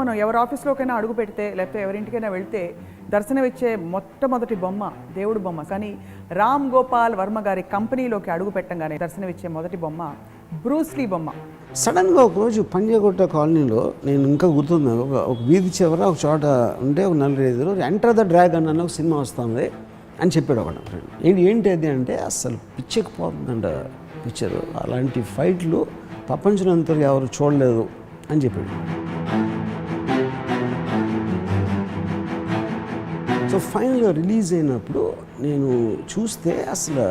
మనం ఎవరి ఆఫీస్లోకైనా అడుగు పెడితే లేకపోతే ఎవరింటికైనా వెళ్తే దర్శనమిచ్చే మొట్టమొదటి బొమ్మ దేవుడు బొమ్మ. కానీ రామ్ గోపాల్ వర్మ గారి కంపెనీలోకి అడుగు పెట్టంగానే దర్శనమిచ్చే మొదటి బొమ్మ బ్రూస్లీ బొమ్మ. సడన్గా ఒకరోజు పంజాగుట్ట కాలనీలో నేను ఇంకా గుర్తుంది, ఒక వీధి చివర ఒక చోట ఉంటే ఒక 4-5 ఎంటర్ ద డ్రాగన్ అన్న ఒక సినిమా వస్తుంది అని చెప్పాడు ఒక ఫ్రెండ్. ఏంటి అది అంటే అసలు పిచ్చెక్కిపోతుందంట పిక్చరు, అలాంటి ఫైట్లు ప్రపంచంలో ఎవరు చూడలేదు అని చెప్పాడు. సో ఫైనల్గా రిలీజ్ అయినప్పుడు నేను చూస్తే అసలు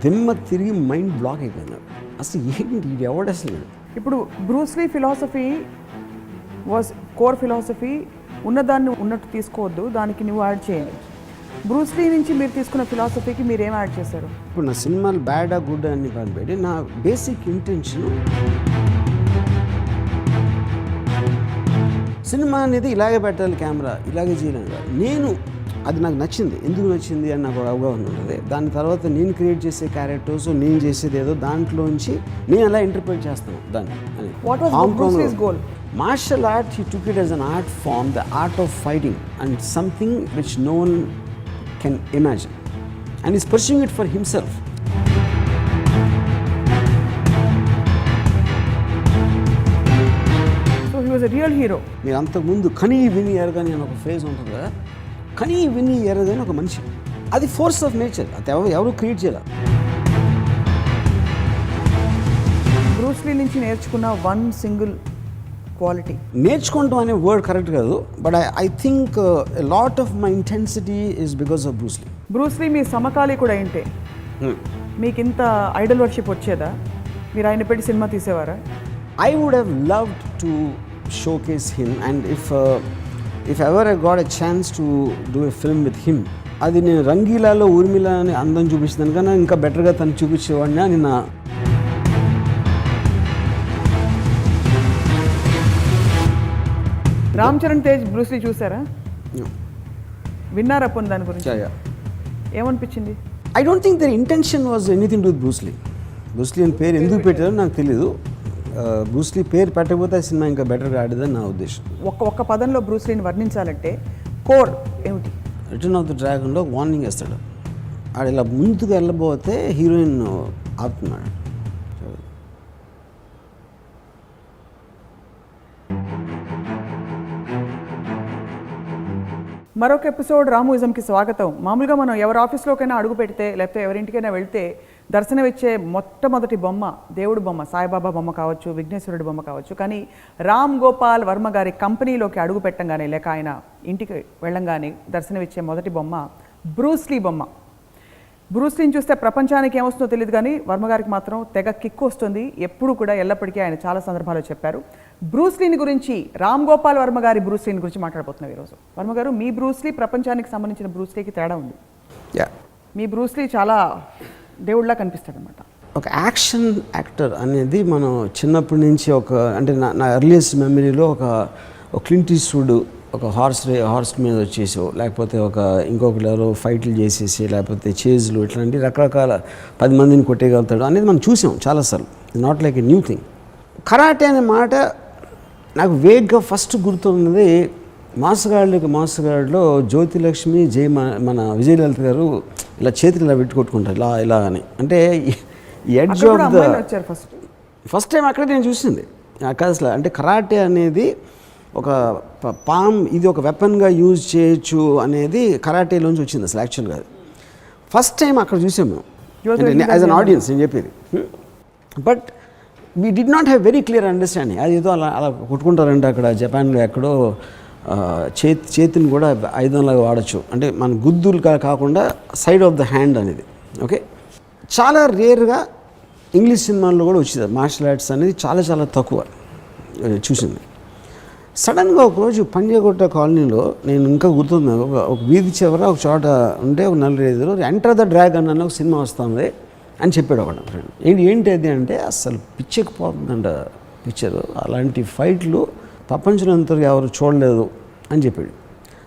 దిమ్మ తిరిగి మైండ్ బ్లాక్ అయిపోయినాడు. అసలు ఏంటి ఇది ఎవడు అసలు. ఇప్పుడు Bruce Lee philosophy was core philosophy, ఉన్నదాన్ని ఉన్నట్టు తీసుకోవద్దు, దానికి నువ్వు యాడ్ చేయండి. బ్రూస్లీ నుంచి మీరు తీసుకున్న ఫిలాసఫీకి మీరు ఏం యాడ్ చేశారు? ఇప్పుడు నా సినిమాలు బ్యాడా గుడ్ అని పెట్టి నా బేసిక్ ఇంటెన్షన్ సినిమా అనేది ఇలాగే పెట్టాలి, కెమెరా ఇలాగే చేయాలి. నేను అది నాకు నచ్చింది. ఎందుకు నచ్చింది అని నాకు అవగాహన ఉంటుంది. దాని తర్వాత నేను క్రియేట్ చేసే క్యారెక్టర్స్, నేను చేసేది ఏదో దాంట్లోంచి నేను అలా ఇంటర్ప్రిట్ చేస్తాను దాన్ని అని. Martial art, he took it as an art form, the art of fighting and something which no one can imagine and is pursuing it for himself. Real hero. మీరు అంతకుముందు కనీ విని ఎరగని అని ఒక ఫ్రేజ్ ఉంటుంది కదా, కనీ విని ఎరగని ఒక మనిషి, అది ఫోర్స్ ఆఫ్ నేచర్, అది ఎవరు క్రియేట్ చేయాలి. బ్రూస్లీ నుంచి నేర్చుకున్న వన్ సింగిల్ క్వాలిటీ. నేర్చుకుంటాం అనే వర్డ్ కరెక్ట్ కాదు, but I think lot of my intensity is because of Bruce Lee. Bruce Lee మీ సమకాలి కూడా ఏంటే, మీకు ఇంత ఐడల్ వర్షిప్ వచ్చేదా? మీరు ఆయన పెట్టి సినిమా తీసేవారా? I would have loved to showcase him, and if ever I got a chance to do a film with him, అది నేను రంగీలాలో ఊర్మిళ అని అందం చూపించింది కన్నా ఇంకా బెటర్గా తను చూపించేవాడిని అని నా. రామ్ చరణ్ తేజ్ బ్రూస్లీ చూసారా? విన్నారా పోనీ దాని గురించి? ఏమనిపించింది? I don't think their intention was anything to with Bruce Lee. Bruce Lee అని పేరు ఎందుకు పెట్టారో నాకు తెలీదు. బ్రూస్లీ పేరు పెట్టకపోతే ఆ సినిమా ఇంకా బెటర్గా ఆడేదని నా ఉద్దేశం. ఒక్క పదంలో బ్రూస్లీని వర్ణించాలంటే కోర్ ఏమిటి? రిటర్న్ ఆఫ్ ద డ్రాగన్లో వార్నింగ్ వేస్తాడు, ఆడ ఇలా ముందుకు వెళ్ళబోతే హీరోయిన్ ఆపుతున్నాడు. మరొక ఎపిసోడ్ రామూయిజంకి స్వాగతం. మామూలుగా మనం ఎవరి ఆఫీస్లోకైనా అడుగు పెడితే లేకపోతే ఎవరింటికైనా వెళ్తే దర్శనమిచ్చే మొట్టమొదటి బొమ్మ దేవుడు బొమ్మ, సాయిబాబా బొమ్మ కావచ్చు, విఘ్నేశ్వరుడి బొమ్మ కావచ్చు. కానీ రామ్ గోపాల్ వర్మ గారి కంపెనీలోకి అడుగు పెట్టంగానే లేక ఆయన ఇంటికి వెళ్ళంగానే దర్శనమిచ్చే మొదటి బొమ్మ బ్రూస్లీ బొమ్మ. బ్రూస్లీని చూస్తే ప్రపంచానికి ఏమొస్తుందో తెలియదు, కానీ వర్మగారికి మాత్రం తెగ కిక్కు వస్తుంది. ఎప్పుడు కూడా ఎల్లప్పటికీ ఆయన చాలా సందర్భాల్లో చెప్పారు. బ్రూస్లీని గురించి, రామ్ గోపాల్ వర్మ గారి బ్రూస్లీని గురించి మాట్లాడబోతున్నాం ఈరోజు. వర్మ గారు, మీ బ్రూస్లీ ప్రపంచానికి సంబంధించిన బ్రూస్లీకి తేడా ఉంది. మీ బ్రూస్లీ చాలా దేవుళ్ళలా కనిపిస్తాడు అనమాట. ఒక యాక్షన్ యాక్టర్ అనేది మనం చిన్నప్పటి నుంచి అంటే నా ఎర్లియస్ట్ మెమరీలో ఒక క్లింట్ ఈస్ట్వుడ్ ఒక హార్స్ మీద వచ్చేసో, లేకపోతే ఇంకొకరు ఎవరో ఫైట్లు చేసేసి, లేకపోతే చేజ్లు, ఇట్లాంటి రకరకాల 10 మందిని కొట్టేయగలుగుతాడు అనేది మనం చూసాం చాలాసార్లు. It's not like a new thing. Karate అనే మాట నాకు వేగ్గా ఫస్ట్ గుర్తున్నది మాసగాడిలో జ్యోతిలక్ష్మి మన విజయలలిత గారు ఇలా చేతులు ఇలా పెట్టి కొట్టుకుంటారు ఇలా అని. అంటే edge of the first time అక్కడ నేను చూసింది అసలు. అంటే కరాటే అనేది ఒక ఇది ఒక వెపన్గా యూజ్ చేయొచ్చు అనేది కరాటేలోంచి వచ్చింది అసలు యాక్చువల్గా. ఫస్ట్ టైం అక్కడ చూసాం మేము యాజ్ అన్ ఆడియన్స్, నేను చెప్పేది. But we did not have very clear understanding. అది ఏదో అలా కొట్టుకుంటారంటే అక్కడ జపాన్లో ఎక్కడో చేతిని కూడా ఆయుధంలాగా వాడచ్చు, అంటే మన గుద్దులు కాకుండా సైడ్ ఆఫ్ ద హ్యాండ్ అనేది. ఓకే, చాలా రేర్గా ఇంగ్లీష్ సినిమాల్లో కూడా వచ్చింది మార్షల్ ఆర్ట్స్ అనేది, చాలా తక్కువ చూసింది. సడన్గా ఒకరోజు పంజాగుట్ట కాలనీలో నేను ఇంకా గుర్తుంది, ఒక వీధి చివర ఒక చోట ఉంటే ఒక 4-5 ఎంటర్ ద డ్రాగన్ అన్న ఒక సినిమా వస్తుంది అని చెప్పాడు ఒక ఫ్రెండ్. ఏంటి అది అంటే అసలు పిచ్చెక్కిపోతుందంట పిక్చరు, అలాంటి ఫైట్లు ప్రపంచంలో ఎవరు చూడలేదు అని చెప్పాడు.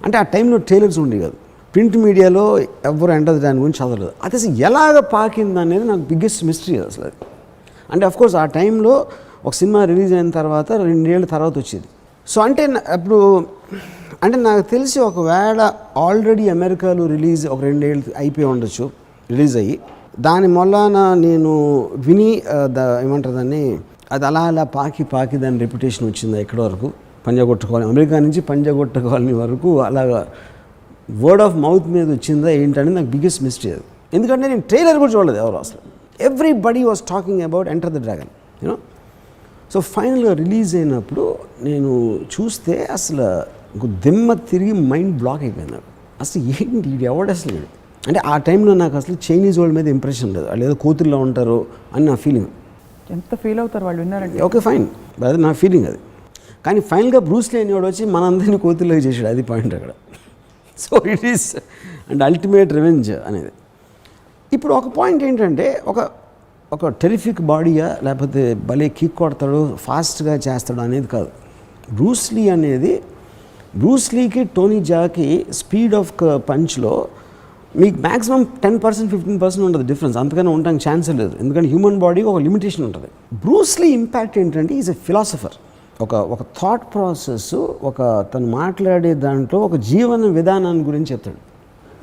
అంటే ఆ టైంలో ట్రైలర్స్ ఉండేవి కాదు, ప్రింట్ మీడియాలో ఎవరు ఎంటర్ దాని గురించి చదవలేదు. అది అసలు ఎలాగ పాకింది అనేది నాకు బిగ్గెస్ట్ మిస్టరీ అసలు అది. అంటే అఫ్కోర్స్ ఆ టైంలో ఒక సినిమా రిలీజ్ అయిన తర్వాత 2 ఏళ్ళ తర్వాత వచ్చేది. సో అంటే అప్పుడు అంటే నాకు తెలిసి ఒకవేళ ఆల్రెడీ అమెరికాలో రిలీజ్ ఒక 2 ఏళ్ళు అయిపోయి ఉండొచ్చు, రిలీజ్ అయ్యి దాని మొలాన నేను విని ఏమంటారు దాన్ని, అది అలా అలా పాకి దాని రెప్యుటేషన్ వచ్చింది ఎక్కడి వరకు, పంజాగొట్టుకోవాలి అమెరికా నుంచి పంజాగొట్టుకోవాలని వరకు అలాగా వర్డ్ ఆఫ్ మౌత్ మీద వచ్చిందా ఏంటనేది నాకు బిగ్గెస్ట్ మిస్టరీ అది. ఎందుకంటే నేను ట్రైలర్ కూడా చూడలేదు ఎవరు అసలు. Everybody was talking about enter the dragon you know. So ఫైనల్గా రిలీజ్ అయినప్పుడు నేను చూస్తే అసలు దిమ్మ తిరిగి మైండ్ బ్లాక్ అయిపోయింది నాకు. అసలు ఏంటి ఇది ఎవడు అసలు వీడు అంటే ఆ టైంలో నాకు అసలు చైనీస్ వాళ్ళ మీద ఇంప్రెషన్ లేదు, వాళ్ళు ఏదో కోతుల్లో ఉంటారు అని నా ఫీలింగ్. ఎంత ఫీల్ అవుతారు వాళ్ళు విన్నారంటే. ఓకే ఫైన్, అది నా ఫీలింగ్ అది. కానీ ఫైనల్గా బ్రూస్ లీ అనేవాడు వచ్చి మనందరినీ కోతుల్లో చేసాడు, అది పాయింట్ అక్కడ. So it is and ultimate revenge అనేది. ఇప్పుడు ఒక పాయింట్ ఏంటంటే ఒక టెరిఫిక్ బాడీయా లేకపోతే భలే కిక్ కొడతాడు ఫాస్ట్గా చేస్తాడు అనేది కాదు. బ్రూస్ లీకి టోనీ జాకి స్పీడ్ ఆఫ్ పంచ్లో మీకు మ్యాక్సిమం 10% 15% ఉంటుంది డిఫరెన్స్, అంతకన్నా ఉండడానికి ఛాన్సే లేదు. ఎందుకంటే హ్యూమన్ బాడీకి ఒక లిమిటేషన్ ఉంటుంది. బ్రూస్ లీ ఇంపాక్ట్ ఏంటంటే ఈజ్ ఎ ఫిలాసఫర్. ఒక థాట్ ప్రాసెస్, తను మాట్లాడే దాంట్లో ఒక జీవన విధానాన్ని గురించి చెప్తాడు.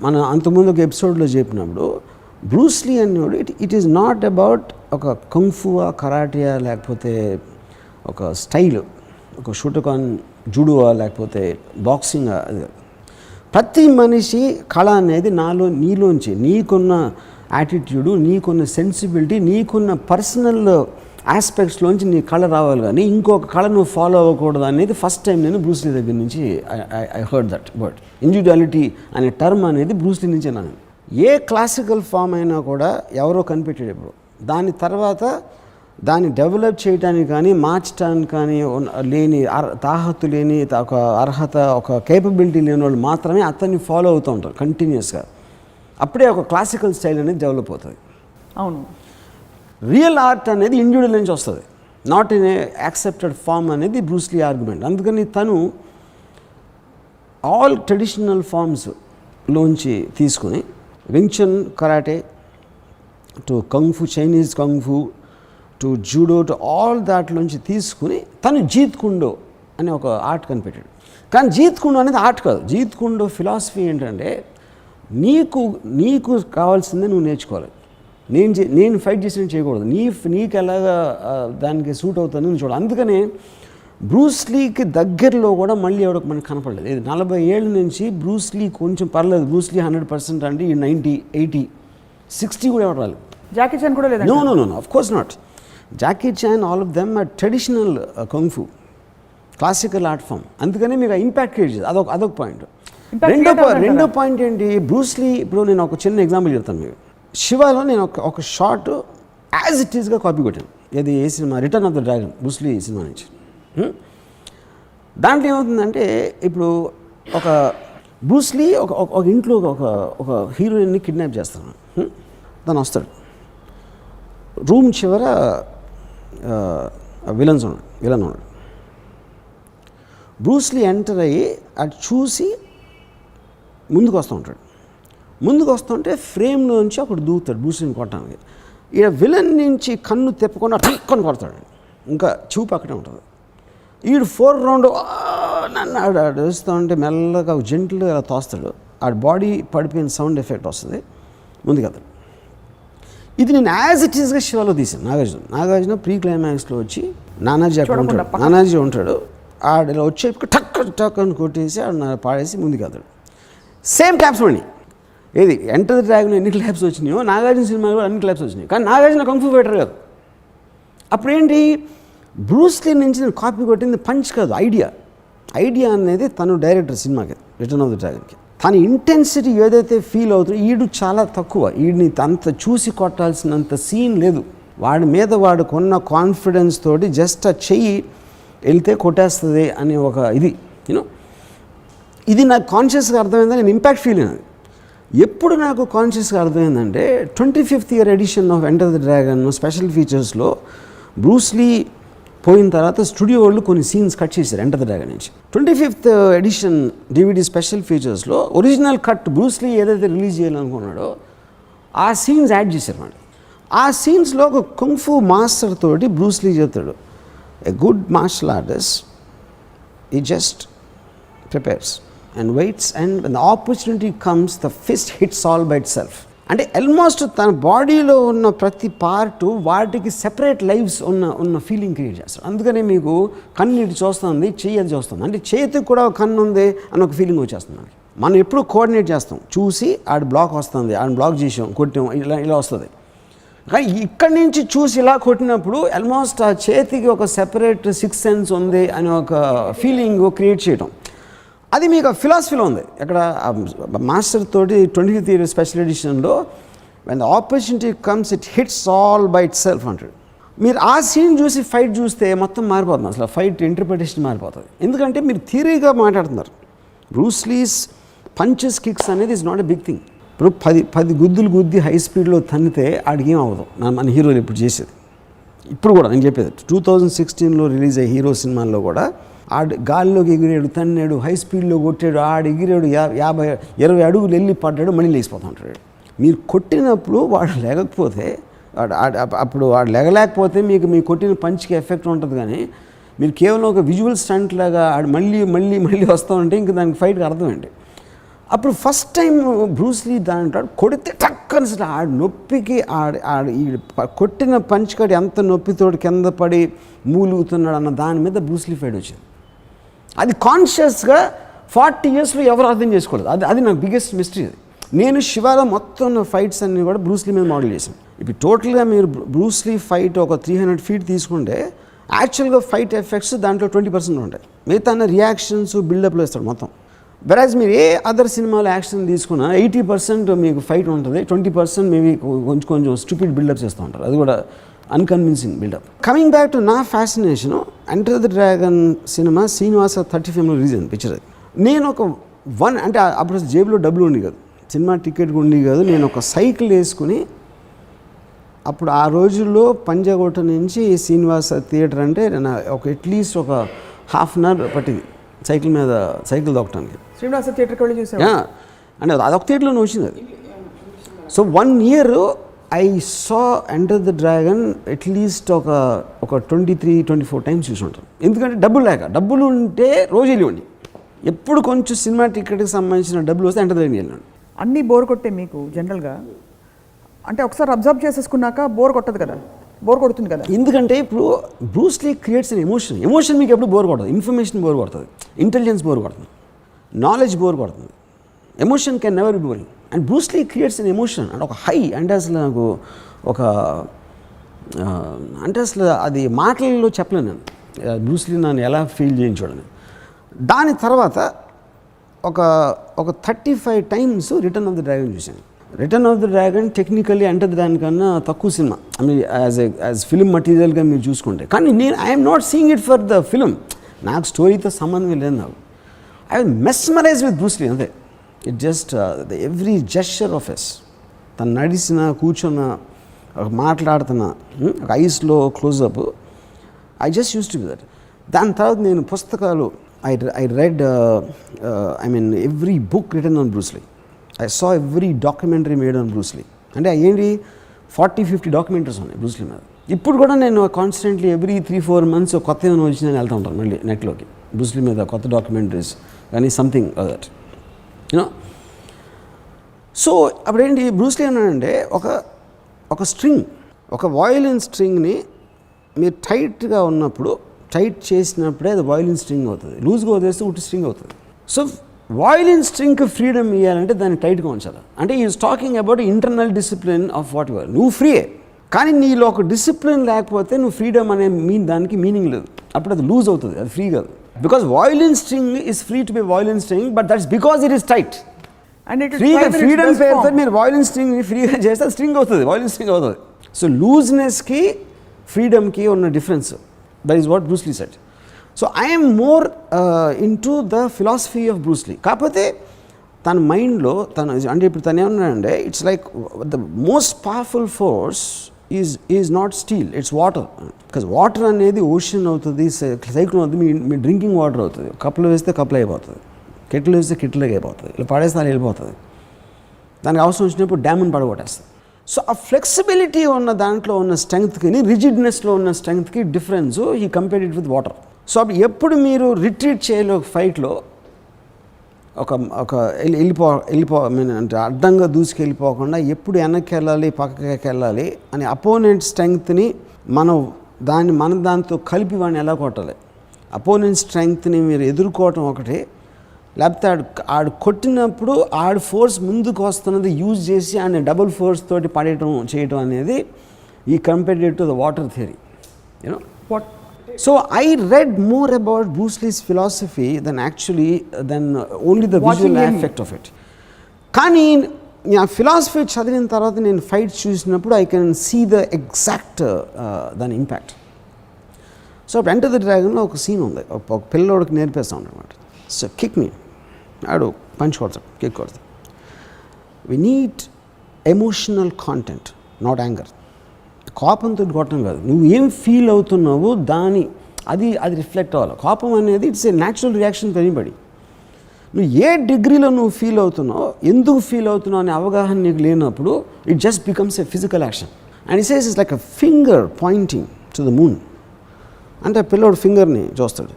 మన అంతకుముందు ఒక ఎపిసోడ్లో చెప్పినప్పుడు బ్రూస్ లీ అనేవాడు ఇట్ ఈస్ నాట్ అబౌట్ ఒక కంఫువా కరాటియా లేకపోతే ఒక స్టైల్, ఒక షూటకాన్ జుడువా లేకపోతే బాక్సింగ్. అది ప్రతి మనిషి కళ అనేది నీలోంచి నీకున్న యాటిట్యూడు, నీకున్న సెన్సిబిలిటీ, నీకున్న పర్సనల్ ఆస్పెక్ట్స్లోంచి నీ కళ రావాలి, కానీ ఇంకొక కళ నువ్వు ఫాలో అవ్వకూడదు అనేది ఫస్ట్ టైం నేను బ్రూస్ లీ దగ్గర నుంచి I heard that word. Individuality అనే టర్మ్ అనేది బ్రూస్ లీ నుంచే నేను. ఏ క్లాసికల్ ఫామ్ అయినా కూడా ఎవరో కనిపెట్టాడు ఇప్పుడు, దాని తర్వాత దాన్ని డెవలప్ చేయడానికి కానీ మార్చడానికి కానీ లేని తాహతు లేని ఒక అర్హత, ఒక కేపబిలిటీ లేని వాళ్ళు మాత్రమే అతన్ని ఫాలో అవుతూ ఉంటారు కంటిన్యూస్గా. అప్పుడే ఒక క్లాసికల్ స్టైల్ అనేది డెవలప్ అవుతుంది. అవును, రియల్ ఆర్ట్ అనేది ఇండివిజువల్ నుంచి వస్తుంది, not in a accepted form అనేది బ్రూస్ లీ ఆర్గ్యుమెంట్. అందుకని తను ఆల్ ట్రెడిషనల్ ఫామ్స్లోంచి తీసుకుని Wing Chun karate to kung fu, Chinese kung fu to judo to all దాంట్లోంచి తీసుకుని తను జీత్ కుండో అనే ఒక ఆర్ట్ కనిపెట్టాడు. కానీ జీత్ కుండో అనేది ఆర్ట్ కాదు. జీత్ కుండో ఫిలాసఫీ ఏంటంటే నీకు కావాల్సిందే నువ్వు నేర్చుకోవాలి. నేను ఫైట్ చేసినట్టు చేయకూడదు, నీకు ఎలాగా దానికి సూట్ అవుతుందని నువ్వు చూడాలి. అందుకనే బ్రూస్ లీకి దగ్గరలో కూడా మళ్ళీ ఎవరికి మనకి కనపడలేదు. ఇది 40 ఏళ్ళ నుంచి బ్రూస్ లీ కొంచెం పర్లేదు. బ్రూస్ లీ 100% అంటే ఈ 90, 80, 60 కూడా ఎవరు రాలేదు. జాకీ చాన్ కూడా లేదు. No of course not. Jackie Chan all of them are traditional kung fu, classical art form. అందుకనే మీకు ఇంపాక్ట్ క్రియేట్ చేయాలి. అదొక పాయింట్. రెండో పాయింట్ ఏంటి, బ్రూస్ లీ ఇప్పుడు నేను ఒక చిన్న ఎగ్జాంపుల్ చెప్తాను మీకు. శివాలో నేను ఒక షార్ట్ యాజ్ ఇట్ ఈస్గా కాపీ కొట్టాను. ఇది ఏ సినిమా, return of the dragon, Bruce Lee సినిమా నుంచి. దాంట్లో ఏమవుతుందంటే ఇప్పుడు ఒక బ్రూస్ లీ ఒక ఇంట్లో ఒక హీరోయిన్ని కిడ్నాప్ చేస్తాను. తను వస్తాడు, రూమ్ చివర విలన్ ఉన్నాడు. బ్రూస్ లీ ఎంటర్ అయ్యి అటు చూసి ముందుకు వస్తుంటే ఫ్రేమ్లోంచి ఒకడు దూకుతాడు బ్రూస్ లీని కొట్టడానికి. ఈడ విలన్ నుంచి కన్ను తిప్పకుండా ఠక్కుని కొడతాడు, ఇంకా చూపు అక్కడే ఉంటుంది. ఈడు 4 రౌండ్ నన్ను ఆడు వేస్తూ ఉంటే మెల్లగా జెంట్లుగా అలా తోస్తాడు. ఆడ బాడీ పడిపోయిన సౌండ్ ఎఫెక్ట్ వస్తుంది, ముందుకెళ్తాడు. ఇది నేను యాజ్ ఇట్ ఈస్గా శివాలో తీసాను. నాగార్జున ప్రీ క్లైమాక్స్లో వచ్చి నానాజీ ఉంటాడు. ఆడ ఇలా వచ్చే టక్ అని కొట్టేసి ఆడ పాడేసి ముందుకెళ్తాడు. సేమ్ క్లాప్స్ పడి ఏది ఎంటర్ ది డ్రాగన్ ఎన్ని క్లాప్స్ వచ్చినాయో నాగార్జున సినిమాలో కూడా అన్ని క్లాప్స్ వచ్చినాయి. కానీ నాగార్జున కంఫు ఫైటర్ కాదు. అప్పుడేంటి, బ్రూస్ లీ నుంచి నేను కాపీ కొట్టింది పంచ్ కాదు, ఐడియా అనేది తను డైరెక్టర్ సినిమాకి రిటర్న్ ఆఫ్ ది డ్రాగన్కి. తన ఇంటెన్సిటీ ఏదైతే ఫీల్ అవుతుందో ఈడు చాలా తక్కువ. ఈడిని అంత చూసి కొట్టాల్సినంత సీన్ లేదు. వాడి మీద వాడుకున్న కాన్ఫిడెన్స్ తోటి జస్ట్ ఆ చెయ్యి వెళ్తే కొట్టేస్తుంది అనే ఒక ఇది నాకు కాన్షియస్గా అర్థమైందని నేను ఇంపాక్ట్ ఫీల్ అయినది. ఎప్పుడు నాకు కాన్షియస్గా అర్థమైందంటే 25th year edition of enter the dragon special ఫీచర్స్లో బ్రూస్ లీ పోయిన తర్వాత స్టూడియో వాళ్ళు కొన్ని సీన్స్ కట్ చేశారు ఎంటర్ ది డ్రాగన్ నుంచి. 25th ఎడిషన్ DVD స్పెషల్ ఫీచర్స్లో ఒరిజినల్ కట్ బ్రూస్ లీ ఏదైతే రిలీజ్ చేయాలనుకున్నాడో ఆ సీన్స్ యాడ్ చేశారు అన్నమాట. ఆ సీన్స్లో ఒక కుంఫు మాస్టర్ తోటి బ్రూస్ లీ చెప్తాడు, a good martial artist he just prepares and waits, and when the opportunity comes, the fist hits all by itself. అంటే ఆల్మోస్ట్ తన బాడీలో ఉన్న ప్రతి పార్టు వాటికి సెపరేట్ లైవ్స్ ఉన్న ఫీలింగ్ క్రియేట్ చేస్తారు. అందుకనే మీకు కన్ను ఇటు చూస్తుంది, చెయ్యి అది చూస్తుంది, అంటే చేతికి కూడా ఒక కన్ను ఉంది అని ఒక ఫీలింగ్ వచ్చేస్తుంది మనకి. మనం ఎప్పుడు కోఆర్డినేట్ చేస్తాం, చూసి ఆడ బ్లాక్ వస్తుంది, ఆడ బ్లాక్ చేసాం, కొట్టాం, ఇలా వస్తుంది. కానీ ఇక్కడి నుంచి చూసి ఇలా కొట్టినప్పుడు ఆల్మోస్ట్ ఆ చేతికి ఒక సెపరేట్ సిక్స్ సెన్స్ ఉంది అని ఒక ఫీలింగ్ క్రియేట్ చేయడం, అది మీకు ఫిలాసఫీలో ఉంది. ఇక్కడ మాస్టర్ తోటి 25th year స్పెషల్ ఎడిషన్లో when the opportunity comes it hits all by itself అంటాడు. మీరు ఆ సీన్ చూసి ఫైట్ చూస్తే మొత్తం మారిపోతుంది, అసలు ఫైట్ ఇంటర్ప్రిటేషన్ మారిపోతుంది. ఎందుకంటే మీరు థియరీగా మాట్లాడుతున్నారు. బ్రూస్ లీస్ పంచెస్ కిక్స్ అనేది is not a big thing. ఇప్పుడు 10 గుద్దులు గుద్ది హై స్పీడ్లో తన్నితే ఆడికి ఏం అవ్వదు. మన హీరోలు ఇప్పుడు చేసేది, ఇప్పుడు కూడా నేను చెప్పేది 2016లో రిలీజ్ అయ్యే హీరో సినిమాల్లో కూడా ఆడు గాల్లోకి ఎగిరాడు, తన్నాడు, హై స్పీడ్లో కొట్టాడు, ఆడు ఎగిరాడు, 50-20 అడుగులు వెళ్ళి పడ్డాడు, మళ్ళీ లేచిపోతూ ఉంటాడు. మీరు కొట్టినప్పుడు వాడు లేకపోతే అప్పుడు వాడు లేగలేకపోతే మీకు మీ కొట్టిన పంచ్కి ఎఫెక్ట్ ఉంటుంది. కానీ మీరు కేవలం ఒక విజువల్ స్టంట్ లాగా ఆడు మళ్ళీ మళ్ళీ మళ్ళీ వస్తూ ఉంటే ఇంక దానికి ఫైట్కి అర్థం ఏంటి? అప్పుడు ఫస్ట్ టైం బ్రూస్ లీ దాంటాడు కొడితే టక్కని ఆడు నొప్పికి ఈ కొట్టిన పంచ్ కాడి ఎంత నొప్పితోటి కింద పడి మూలుగుతున్నాడు అన్న దాని మీద బ్రూస్ లీ ఫైట్ వచ్చింది. అది కాన్షియస్గా 40 yearsలో ఎవరు అర్థం చేసుకోలేదు. అది నాకు బిగ్గెస్ట్ మిస్టరీ. అది నేను శివాలో మొత్తం ఉన్న ఫైట్స్ అన్నీ కూడా బ్రూస్ లీ మీద మోడల్ చేశాను. ఇప్పుడు టోటల్గా మీరు బ్రూస్ లీ ఫైట్ ఒక 300 feet తీసుకుంటే యాక్చువల్గా ఫైట్ ఎఫెక్ట్స్ దాంట్లో 20% ఉంటాయి, మిగతా రియాక్షన్స్ బిల్డప్లో ఇస్తాడు మొత్తం. వెరాజ్ మీరు ఏ అదర్ సినిమాలో యాక్షన్ తీసుకున్నా 80% మీకు ఫైట్ ఉంటుంది, 20% మేబీ కొంచెం స్టూపిడ్ బిల్డప్ చేస్తూ ఉంటారు, అది కూడా unconvincing buildup. Coming back to నా ఫ్యాసినేషను, ఎంటర్ ద డ్రాగన్ సినిమా శ్రీనివాస 35లో రిలీజ్ అయింది పిక్చర్. అది నేను ఒక అంటే అప్పుడు జేబులో డబ్బులు ఉండి కాదు, సినిమా టికెట్ ఉండి కాదు, నేను ఒక సైకిల్ వేసుకుని, అప్పుడు ఆ రోజుల్లో పంజాగుట్ట నుంచి శ్రీనివాస థియేటర్ అంటే ఒక అట్లీస్ట్ ఒక ½ an hour పట్టింది సైకిల్ దొక్కటానికి. శ్రీనివాస థియేటర్కి వెళ్ళి చూసాను అంటే అదొక థియేటర్లోనే వచ్చింది అది. So 1 year I saw enter the dragon at least ఒక 23-24 times చూసి ఉంటాను. ఎందుకంటే డబ్బులు ఉంటే రోజు వెళ్ళివ్వండి, ఎప్పుడు కొంచెం సినిమా టికెట్కి సంబంధించిన డబ్బులు వస్తే ఎంటర్ డ్రాగన్ వెళ్ళండి. అన్నీ బోర్ కొట్టే మీకు జనరల్గా, అంటే ఒకసారి అబ్జర్వ్ చేసేసుకున్నాక బోర్ కొడుతుంది కదా. ఎందుకంటే ఇప్పుడు Bruce Lee creates an emotion మీకు ఎప్పుడు బోర్ కొడుతుంది, ఇన్ఫర్మేషన్ బోర్ కొడుతుంది, ఇంటెలిజెన్స్ బోర్ కొడుతుంది, నాలెడ్జ్ బోర్ కొడుతుంది, emotion can never be boring. And Bruce Lee creates an emotion అంటే ఒక హై, అంటే అసలు నాకు అంటే అసలు అది మాటలలో చెప్పలేను నేను బ్రూస్ లీ నన్ను ఎలా ఫీల్ చేయించాడని. దాని తర్వాత ఒక 35 times return of the dragon చూశాను. Return of the dragon technically అంటే దానికన్నా తక్కువ సినిమా, ఐ మీన్ యాజ్ ఫిల్మ్ మటీరియల్గా మీరు చూసుకుంటే. కానీ I'm not seeing it for the film, నాకు స్టోరీతో సంబంధం లేదు. నాకు I mesmerize with Bruce Lee అంతే. It just the every gesture of his, తను నడిచిన, కూర్చున్న, మాట్లాడుతున్న, ఒక ఐస్లో closeup, I just use to be that. దాని తర్వాత నేను పుస్తకాలు I read every book written on Bruce Lee. I saw every documentary made on Bruce Lee. అంటే ఏంటి 40-50 documentaries ఉన్నాయి బ్రూస్ లీ మీద. ఇప్పుడు కూడా నేను కాన్స్టెంట్లీ ఎవ్రీ 3-4 months కొత్త ఏమైనా వచ్చి నేను వెళ్తూ ఉంటాను మళ్ళీ నెట్లోకి, బ్రూస్ లీ మీద కొత్త డాక్యుమెంటరీస్ కానీ సంథింగ్ దట్ యూనో. సో అప్పుడేంటి బ్రూస్ లీ అన్నాడంటే ఒక స్ట్రింగ్, ఒక వయలిన్ స్ట్రింగ్ని మీరు టైట్గా ఉన్నప్పుడు, టైట్ చేసినప్పుడే అది వయలిన్ స్ట్రింగ్ అవుతుంది, లూజ్గా వదిలేస్తే ఉట్టి స్ట్రింగ్ అవుతుంది. సో వయలిన్ స్ట్రింగ్కి ఫ్రీడమ్ ఇవ్వాలంటే దాన్ని టైట్గా ఉంచాలి. అంటే is talking about internal discipline of what your. నువ్వు ఫ్రీయే, కానీ నీలో ఒక డిసిప్లిన్ లేకపోతే నువ్వు ఫ్రీడమ్ అనే దానికి మీనింగ్ లేదు, అప్పుడు అది లూజ్ అవుతుంది, అది ఫ్రీ కాదు. Because violin string is free to be violin string, but that's because it is tight. Freedom పేరుతో మీరు వయలిన్ స్ట్రింగ్ని ఫ్రీగా చేస్తే స్ట్రింగ్ అవుతుంది, వయలిన్ స్ట్రింగ్ అవుతుంది. సో లూజ్నెస్కి ఫ్రీడమ్కి ఉన్న difference, that is what Bruce Lee said. So I am more into the philosophy of Bruce Lee. కాకపోతే తన మైండ్లో అంటే ఇప్పుడు తను ఏమన్నాడంటే it's like the most powerful force is not steel, it's water. Because water అనేది ocean అవుతుంది, cyclone అవుతుంది, మీ డ్రింకింగ్ వాటర్ అవుతుంది. కప్పులు వేస్తే కప్పులు అయిపోతుంది, కెట్లు వేస్తే కెట్లుగా అయిపోతుంది, ఇలా పడేస్తే అది వెళ్ళిపోతుంది. దానికి అవసరం వచ్చినప్పుడు డ్యామ్ని పడగొట్టేస్తుంది. సో ఆ ఫ్లెక్సిబిలిటీ ఉన్న దాంట్లో ఉన్న స్ట్రెంగ్త్కి, రిజిడ్నెస్లో ఉన్న స్ట్రెంగ్త్కి difference he compared it with water. So అప్పుడు ఎప్పుడు మీరు రిట్రీట్ చేయలే ఫైట్లో ఒక ఒక వెళ్ళిపో అంటే అడ్డంగా దూసుకెళ్ళిపోకుండా ఎప్పుడు వెనక్కి వెళ్ళాలి పక్కకి వెళ్ళాలి అని అపోనెంట్ స్ట్రెంగ్త్ని మనం దాంతో కలిపి వాడిని ఎలా కొట్టాలి, అపోనెంట్ స్ట్రెంగ్త్ని మీరు ఎదుర్కోవటం ఒకటి, లేకపోతే ఆడు కొట్టినప్పుడు ఆడు ఫోర్స్ ముందుకు వస్తున్నది యూజ్ చేసి ఆయన డబుల్ ఫోర్స్ తోటి చేయటం అనేది ఈ compared to the water theory, you know. So I read more about Bruce Lee's philosophy than only the visual aspect of it. కానీ ఆ ఫిలాసఫీ చదివిన తర్వాత నేను ఫైట్స్ చూసినప్పుడు I can see the exact దాని ఇంపాక్ట్. సో అప్పుడు ఎంటర్ ద డ్రాగన్లో ఒక సీన్ ఉంది, ఒక పిల్లోడికి నేర్పిస్తాం అనమాట. సో కిక్ మీ, ఆడు పంచ్ కొడతాడు, కిక్ కొడతాడు. We need emotional content, not anger. కోపంతో కొట్టడం కాదు, నువ్వు ఏం ఫీల్ అవుతున్నావో అది రిఫ్లెక్ట్ అవ్వాలి. కోపం అనేది it's a natural reaction for anybody. నువ్వు ఏ డిగ్రీలో నువ్వు ఫీల్ అవుతున్నావు, ఎందుకు ఫీల్ అవుతున్నావు అనే అవగాహన నీకు లేనప్పుడు it just becomes a physical action. And it says it's like a finger pointing to the moon. అంటే పిల్లోడు ఫింగర్ని చూస్తాడు.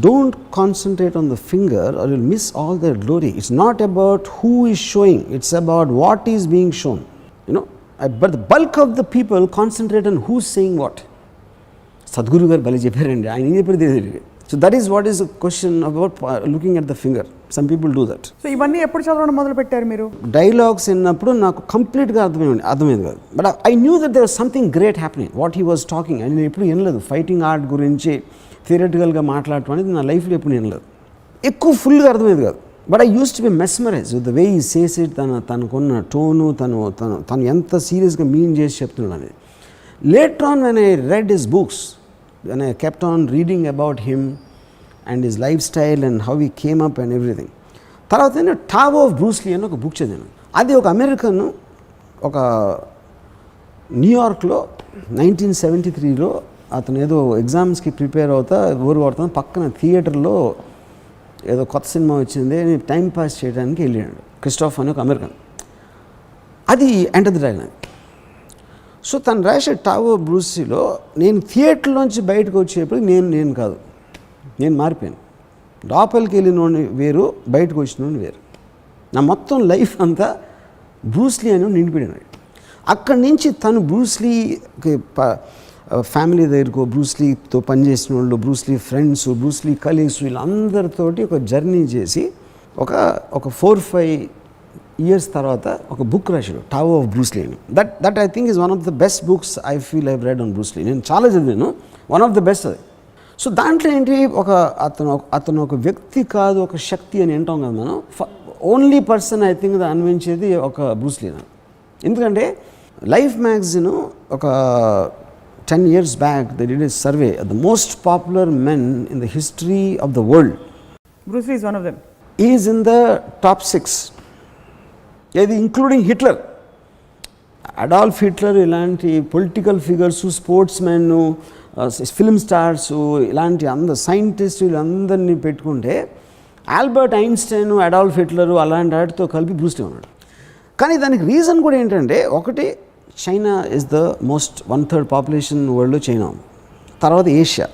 Don't concentrate on the finger are will miss all the glory. It's not about who is sowing, it's about what is being shown, you know. But the bulk of the people concentrate on who's saying what. Sadhguru garu bali chepparandi, ayana em cheppadu teliyadu. So that is what is a question about looking at the finger. Some people do that. So ivanni eppudu chadavadam modalu pettaru meeru? Dialogues innappudu naaku complete ga ardhamaiyadu kaadu. But I knew that there was something great happening. What he was talking, and nenu eppudu enaledu fighting art gurinchi theoretical ga maatladadam anedi na life lo eppudu enaledu. Ekku full ga ardhamaiyadu kaadu. But I used to be mesmerized with the way he says it, తనకున్న tone, తను ఎంత సీరియస్గా mean చేసి చెప్తున్నాడు అనేది. Later on when I read his books, when I kept on reading about him and his lifestyle and how he came up and everything, తర్వాత నేను Tao of Bruce Lee అని ఒక బుక్ చదివాను. అది ఒక అమెరికన్, ఒక న్యూయార్క్లో 1973లో అతను ఏదో ఎగ్జామ్స్కి ప్రిపేర్ అవుతా ఊరు కొడతాను, పక్కన థియేటర్లో ఏదో కొత్త సినిమా వచ్చింది, టైం పాస్ చేయడానికి వెళ్ళాడు. క్రిస్టోఫ్ అని ఒక అమెరికన్. అది ఎంటర్ ది డ్రాగన్. సో తను రాసే టావో బ్రూసీలో నేను థియేటర్లోంచి బయటకు వచ్చేప్పుడు నేను కాదు, నేను మారిపోయాను. లోపలికి వెళ్ళినోడిని వేరు, బయటకు వచ్చినోడిని వేరు. నా మొత్తం లైఫ్ అంతా బ్రూస్లీ అని నిండిపోయాడు. అక్కడి నుంచి తను బ్రూస్లీకి ఫ్యామిలీ దగ్గరకు, బ్రూస్లీతో పనిచేసిన వాళ్ళు, బ్రూస్లీ ఫ్రెండ్స్, బ్రూస్లీ కలీగ్స్, వీళ్ళందరితోటి ఒక జర్నీ చేసి ఒక 4-5 years తర్వాత ఒక బుక్ రాశాడు, టావో ఆఫ్ బ్రూస్లీ అని. That I think is one of the best books I feel I read on Bruce Lee. నేను చాలా చదివాను, వన్ ఆఫ్ ద బెస్ట్ అది. సో దాంట్లో ఏంటి, అతను ఒక వ్యక్తి కాదు, ఒక శక్తి అని అంటాం కదా మనం. ఓన్లీ పర్సన్ ఐ థింక్ అనిపించేది ఒక బ్రూస్లీ. ఎందుకంటే లైఫ్ మ్యాగజైన్ ఒక 10 years back they did a survey of the most popular men in the history of the world. Bruce Lee is one of them. He is in the top 6, including Hitler, Adolf Hitler, ilanti political figures, sportsmen, film stars, ilanti and scientists illandarni pettukunte Albert Einstein, Adolf Hitler అలాంటి వాటితో కలిపి Bruce Lee ఉన్నాడు. కానీ దానికి reason కూడా ఏంటంటే, ఒకటి China is the most 1/3 population వరల్డ్లో చైనా, తర్వాత ఏషియా.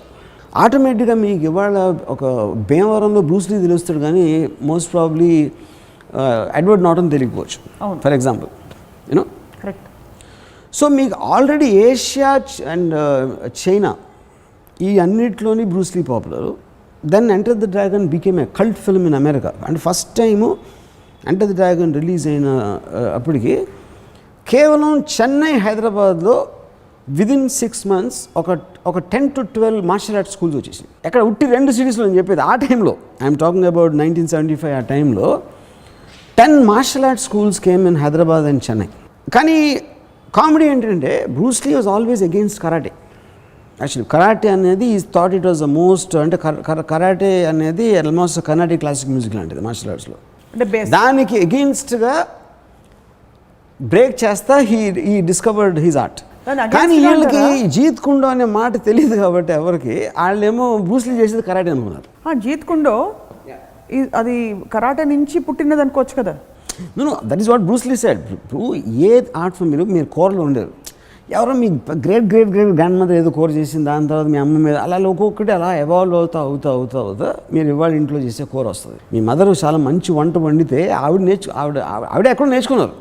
ఆటోమేటిక్గా మీకు ఇవాళ ఒక భీమవరంలో బ్రూస్ లీ తెలుస్తాడు, కానీ మోస్ట్ ప్రాబ్లీ ఎడ్వర్డ్ నార్టన్ తెలియకపోవచ్చు, for example, you know. Correct. So మీకు ఆల్రెడీ ఏషియా అండ్ చైనా ఈ అన్నిట్లోని Bruce Lee popular. Then enter the dragon became a cult film in America. And first time enter the dragon release అయిన అప్పటికి కేవలం చెన్నై, హైదరాబాద్లో within 6 months ఒక 10 to 12 martial arts schools వచ్చేసి, ఎక్కడ ఉట్టి 2 సిటీస్లో అని చెప్పేది. ఆ టైంలో ఐఎమ్ టాకింగ్ అబౌట్ 1975, ఆ టైంలో 10 martial arts schools came in Hyderabad and Chennai. కానీ కామెడీ ఏంటంటే Bruce Lee was always against karate. Actually karate అనేది is thought it was the most, అంటే కరాటే అనేది ఆల్మోస్ట్ కర్ణాటిక్ క్లాసిక్ మ్యూజిక్ లాంటిది మార్షల్ ఆర్ట్స్లో. దానికి అగెయిన్స్ట్గా బ్రేక్ చేస్తా హీ డిస్కవర్డ్ హిజ్ ఆర్ట్. కానీ వీళ్ళకి జీత్ కుండో అనే మాట తెలియదు కాబట్టి ఎవరికి, వాళ్ళేమో బ్రూస్ లీ చేసేది కరాటే అనుకున్నారు. జీత్ కుండో అది కరాటే నుంచి పుట్టినది అనుకోవచ్చు కదా. That is what Bruce Lee said. A art form మీరు కూరలో ఉండేది, ఎవరో మీ గ్రేట్ గ్రాండ్ మదర్ ఏదో కోర్ చేసింది, దాని తర్వాత మీ అమ్మ మీద అలా ఒక్కొక్కటి అలా ఎవాల్వ్ అవుతా మీరు ఇవాళ ఇంట్లో చేసే కూర వస్తుంది. మీ మదర్ చాలా మంచి వంట వండితే ఆవిడ ఎక్కడో నేర్చుకున్నారు.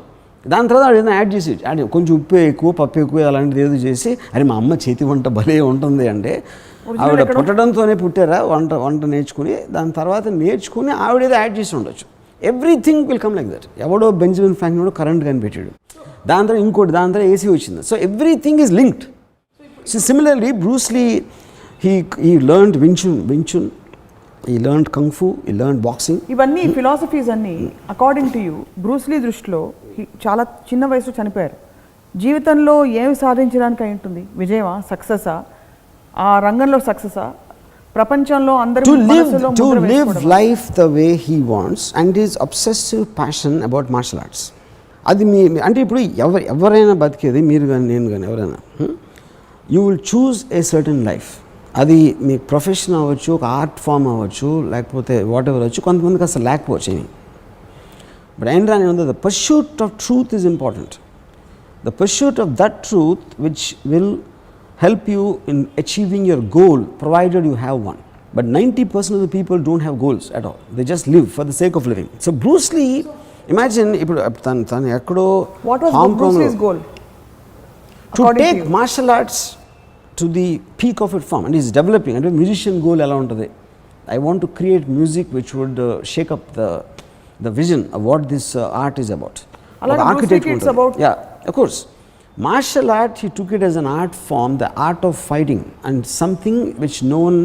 దాని తర్వాత ఆవిడ ఏదైనా యాడ్ చేసి కొంచెం ఉప్పు ఎక్కువ పప్పు ఎక్కువ అలాంటిది ఏదో చేసి అరే మా అమ్మ చేతి వంట భలే ఉంటుంది అంటే ఆవిడ పుట్టడంతోనే పుట్టారా వంట నేర్చుకుని దాని తర్వాత నేర్చుకుని ఆవిడ ఏదో యాడ్ చేసి ఉండొచ్చు. Everything will come like that. ఎవడో బెంజమిన్ ఫ్రాంక్లిన్ కూడా కరెంట్ కనిపెట్టాడు, దాని తర్వాత ఇంకోటి, దాని తర్వాత ఏసీ వచ్చింది. So everything is linked. So similarly Bruce Lee he learned Wing Chun, he learned kung fu, he learned boxing. ఇవన్నీ ఫిలాసఫీస్ అన్నీ అకార్డింగ్ టు యూ బ్రూస్లీ దృష్టిలో చాలా చిన్న వయసులో చనిపోయారు. జీవితంలో ఏమి సాధించడానికి అయి ఉంటుంది? విజయమా, సక్సెసా, ఆ రంగంలో సక్సెసా, ప్రపంచంలో అందరూ to live life the way he wants and his obsessive passion about martial arts. అది మీ అంటే ఇప్పుడు ఎవరైనా బతికేది, మీరు కానీ నేను కానీ ఎవరైనా, you will choose a certain life. అది మీ ప్రొఫెషన్ అవ్వచ్చు, ఒక ఆర్ట్ ఫామ్ అవ్వచ్చు, లేకపోతే వాట్ ఎవర్ అవ్వచ్చు. కొంతమందికి అసలు లేకపోవచ్చు ఏమి. బట్ అయిన ఉంది, the pursuit of truth is important. The pursuit of that truth which will help you in achieving your goal provided you have one. But 90% of the people don't have goals at all. They just live for the sake of living. So Bruce Lee, imagine ఇప్పుడు తను ఎక్కడో Hong Kong Bruce Lee's goal to take martial arts to the peak of its form, and he's developing. And musician goal ఎలా ఉంటుంది? I want to create music which would shake up the vision of what this art is about. Like architect it's about, yeah, of course. Martial art, he took it as an art form, the art of fighting, and something which no one